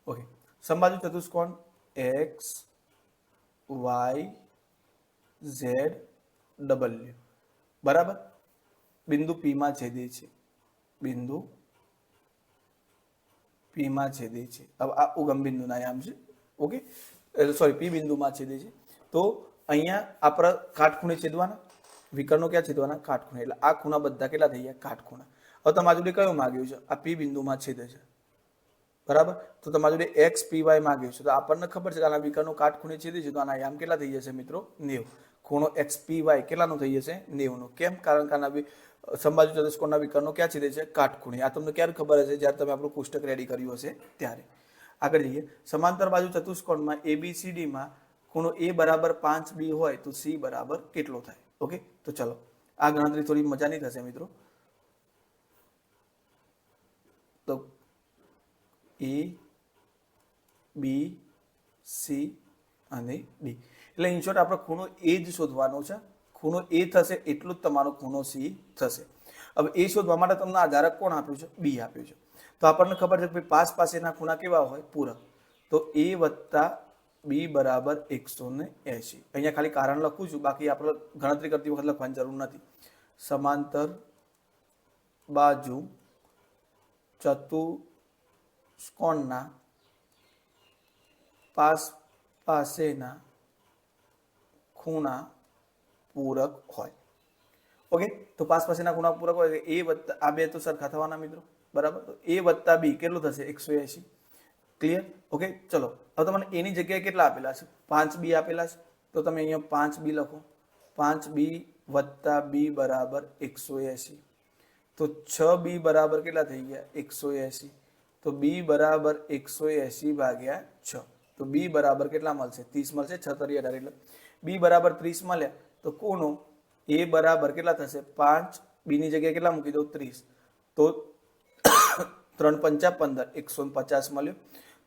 ઓકે, સમબાજુ ચતુષ્કોણ એક્સ વાય ઝેડ ડબલ્યુ બરાબર બિંદુ પી માં છેદે છે. બિંદુ પી માં છેદે છે. હવે આ ઉગમ બિંદુના નામ છે. ઓકે, સોરી પી બિંદુમાં છેદે છે. તો અહીંયા આપણે કાટખૂણે છેદવાના, વિકર્ણો ક્યાં છેદવાના, કાટખૂણે. એટલે આ ખૂણા બધા કેટલા થઈ ગયા, કાટખૂણા. હવે તમારી જોડે કયું માંગ્યું છે, આ પી બિંદુમાં છેદે છે બરાબર. તો તમારી જોડે એક્સ પી વાય માંગ્યું છે. તો આપણને ખબર છે કે આના વિકર્ણો કાટખૂણે છેદે છે તો આના આયામ કેટલા થઈ જશે મિત્રો, 90. ખૂણો એક્સ પી વાય કેટલાનો થઈ જશે, 90 નો. કેમ? કારણ કે આના સમબાજુ ચતુષ્કોણના વિકર્ણો ક્યાં છેદે છે, કાટખૂણે. આ તમને ક્યારે ખબર હશે, જ્યારે તમે આપણું પુસ્તક રેડી કર્યું હશે ત્યારે. આગળ જઈએ, સમાંતર બાજુ ચતુષ્કોણમાં એબીસીડી માં ખૂણો એ બરાબર 5B હોય તો સી બરાબર કેટલો થાય. ઓકે, તો ચલો આ ગણતરી થોડી મજાની થશે મિત્રો. તો એ બી સી અને ડી એટલે ઇન શોર્ટ આપણે ખૂણો એ જ શોધવાનો છે. ખૂણો એ થશે એટલું જ તમારો ખૂણો સી થશે. હવે એ શોધવા માટે તમને આધારક કોણ આપ્યું છે, બી આપ્યું છે. તો આપણને ખબર છે કે પાસ પાસેના ખૂણા કેવા હોય, પૂરક. તો એ વત્તા બી બરાબર 180. અહીંયા ખાલી કારણ લખું છું, બાકી આપણે ગણતરી કરતી વખત લખવાની જરૂર નથી. સમાંતર બાજુ ચતુષ્કોણના પાસેના ખૂણા પૂરક હોય. ઓકે, તો પાસેના ખૂણા પૂરક હોય એ વત્તા આ બે તો સરખા થવાના મિત્રો બરાબર. તો એ વત્તા બી કેટલું થશે, 180. ક્લિયર? ઓકે, ચલો હવે તમને એની જગ્યાએ કેટલા આપેલા છે, 5B આપેલા છે. તો તમે અહીંયા 5B લખો. 5B વત્તા બી બરાબર 180. તો 6B બરાબર કેટલા થઈ ગયા, 180. તો બી બરાબર 180 ભાગ્યા 6. તો બી બરાબર કેટલા મળશે, 30 મળશે. 6 તરી 18 એટલે બી બરાબર 30 મળ્યા. તો ખૂણો એ બરાબર કેટલા થશે, 5. બી ની જગ્યાએ કેટલા મૂકી દો, 30. તો 3 5 15, 150 મળ્યો.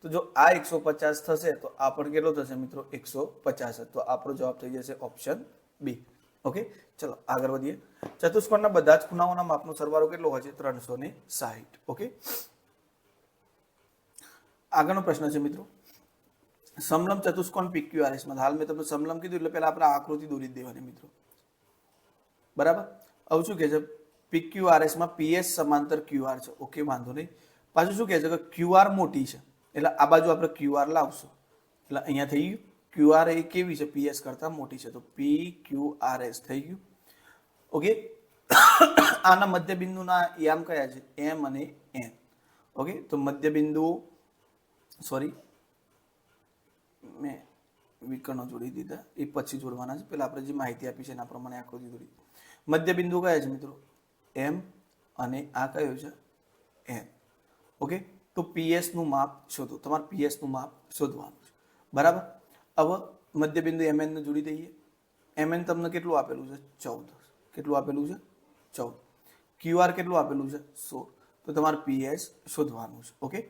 તો જો આ 150 થશે તો આ પણ કેટલો થશે મિત્રો, 150. તો આપણો જવાબ થઈ જશે ઓપ્શન બી. ઓકે, ચલો આગળ વધીએ. ચતુષ્કોણના બધા જ ખૂણાઓના માપનો સરવાળો કેટલો હોય છે, 360. ઓકે, આગળનો પ્રશ્ન છે મિત્રો, સમલંબ ચતુષ્કોણ PQRS માં. હાલ મેં તમને સમલંબ કીધું એટલે પહેલા આપણે આકૃતિ દોરી દેવાની મિત્રો બરાબર. હવે શું કહે છે, PQRS માં PS સમાંતર QR છે. ઓકે, વાંધો નહીં. પાછું શું કહે છે કે QR મોટી છે એટલે આ બાજુ આપણે QR લાવશું. એટલે અહીંયા થઈ ગયું QR એ કેવી છે? PS કરતાં મોટી છે, તો PQRS થઈ ગયું. ઓકે, આના મધ્યબિંદુના યામ કયા છે? M અને N. ઓકે, તો મધ્યબિંદુ સોરી મેં વિકર્ણો જોડી દીધા, એ પછી જોડવાના છે. પહેલા આપણે જે માહિતી આપી છે એના પ્રમાણે આકૃતિ દોરી. મધ્યબિંદુ કયા છે મિત્રો? M અને આ કયો છે? N. ઓકે, તો PS નું માપ શોધો. તમારે PS નું માપ શોધવાનું છે, બરાબર. હવે મધ્યબિંદુ MN ને જોડી દઈએ. MN તમને કેટલું આપેલું છે? 14. કેટલું આપેલું છે? 14. QR કેટલું આપેલું છે? 16. તો તમારે PS શોધવાનું છે. ઓકે,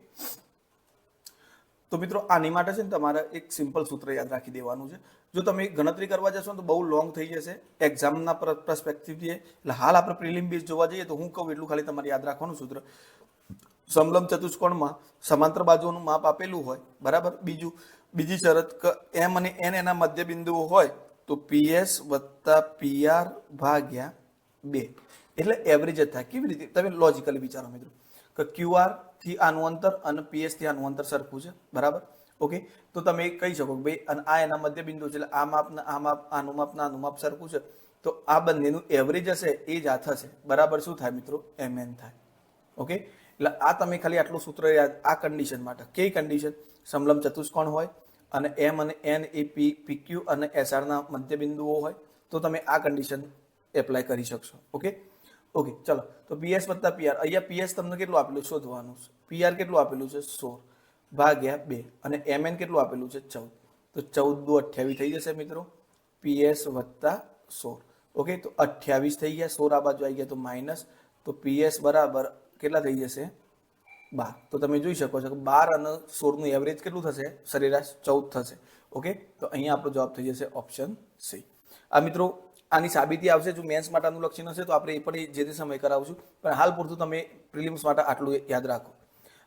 તો મિત્રો આની માટે છે ને તમારે એક સિમ્પલ સૂત્ર યાદ રાખી દેવાનું છે. જો તમે ગણતરી કરવા જશો તો બહુ લોંગ થઈ જશે એક્ઝામના પર્સપેક્ટિવથી. એટલે હાલ આપણે પ્રિલિમ બેઝ જોવા જઈએ તો હું કહું એટલું ખાલી તમારે યાદ રાખવાનું સૂત્ર. સમલંબ ચતુષ્કોણમાં સમાંતર બાજુઓનું માપ આપેલું હોય, બરાબર. બીજી શરત કે M અને N એના મધ્ય બિંદુઓ હોય તો PS વત્તા PR ભાગ્યા 2 એટલે એવરેજ જ થાય. કેવી રીતે? તમે લોજિકલી વિચારો મિત્રો કે QR થી આનું અંતર અને PS થી આનું અંતર સરખું છે, બરાબર. ઓકે, તો તમે કહી શકો કે ભાઈ અને આ એના મધ્ય બિંદુ છે, એટલે આ માપ આ માપ આનું માપ આનું માપ સરખું છે, તો આ બંનેનું એવરેજ હશે એ જ આ થશે, બરાબર. શું થાય મિત્રો? MN થાય. ઓકે, એટલે આ તમે ખાલી આટલું સૂત્ર યાદ. આ કન્ડિશન માટે કઈ કન્ડિશન? સમલંબ ચતુષ્કોણ હોય અને M અને N એ PQ અને SR ના મધ્ય બિંદુઓ હોય તો તમે આ કન્ડિશન એપ્લાય કરી શકશો. ઓકે, ઓકે, ચલો. તો PS વત્તા PR, અહીંયા PS તમને કેટલું આપેલું શોધવાનું છે? PR કેટલું આપેલું છે? 16 ભાગ્યા 2 અને MN કેટલું આપેલું છે? 14. તો 14 × 2 = 28 થઈ જશે મિત્રો. PS વત્તા 16. ઓકે, તો 28 થઈ ગયા. 16 આ બાજુ આવી ગયા તો માઇનસ. તો PS બરાબર કેટલા થઈ જશે? 12. તો તમે જોઈ શકો છો કે 12 અને 16 નું એવરેજ કેટલું થશે? સરેરાશ 14 થશે. ઓકે, તો અહીંયા આપણો જવાબ થઈ જશે ઓપ્શન સી. આ મિત્રો આની સાબિતી આવશે. જો મેન્સ માટે અનુલક્ષી હશે તો આપણે એ પણ જે તે સમય કરાવશું, પણ હાલ પૂરતું તમે પ્રિલિમ્સ માટે આટલું યાદ રાખો.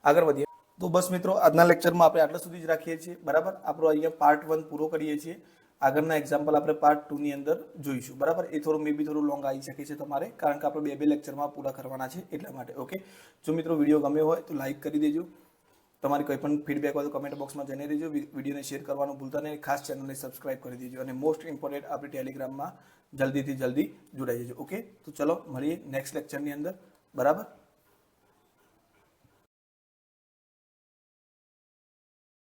આગળ વધીએ તો બસ મિત્રો આજના લેક્ચરમાં આપણે આટલા સુધી જ રાખીએ છીએ, બરાબર. આપણો અહીંયા પાર્ટ 1 પૂરો કરીએ છીએ. આગળના એક્ઝામ્પલ આપણે પાર્ટ 2 ની અંદર જોઈશું, બરાબર. એ થોડું મે બી થોડું લોંગ આવી શકે છે તમારે, કારણ કે આપણે બે લેક્ચરમાં પૂરા કરવાના છે એટલા માટે. ઓકે, જો મિત્રો વિડીયો ગમ્યો હોય તો લાઈક કરી દેજો. તમારી કોઈ પણ ફીડબેક હોય તો કમેન્ટ બોક્સમાં જઈને રહેજો. વિડીયોને શેર કરવાનું ભૂલતા નહીં. ખાસ ચેનલને સબસ્ક્રાઇબ કરી દેજો અને મોસ્ટ ઇમ્પોર્ટન્ટ આપણી ટેલિગ્રામમાં જલ્દીથી જલ્દી જોડાઈ જજો. ઓકે, તો ચલો મળીએ નેક્સ્ટ લેક્ચરની અંદર, બરાબર.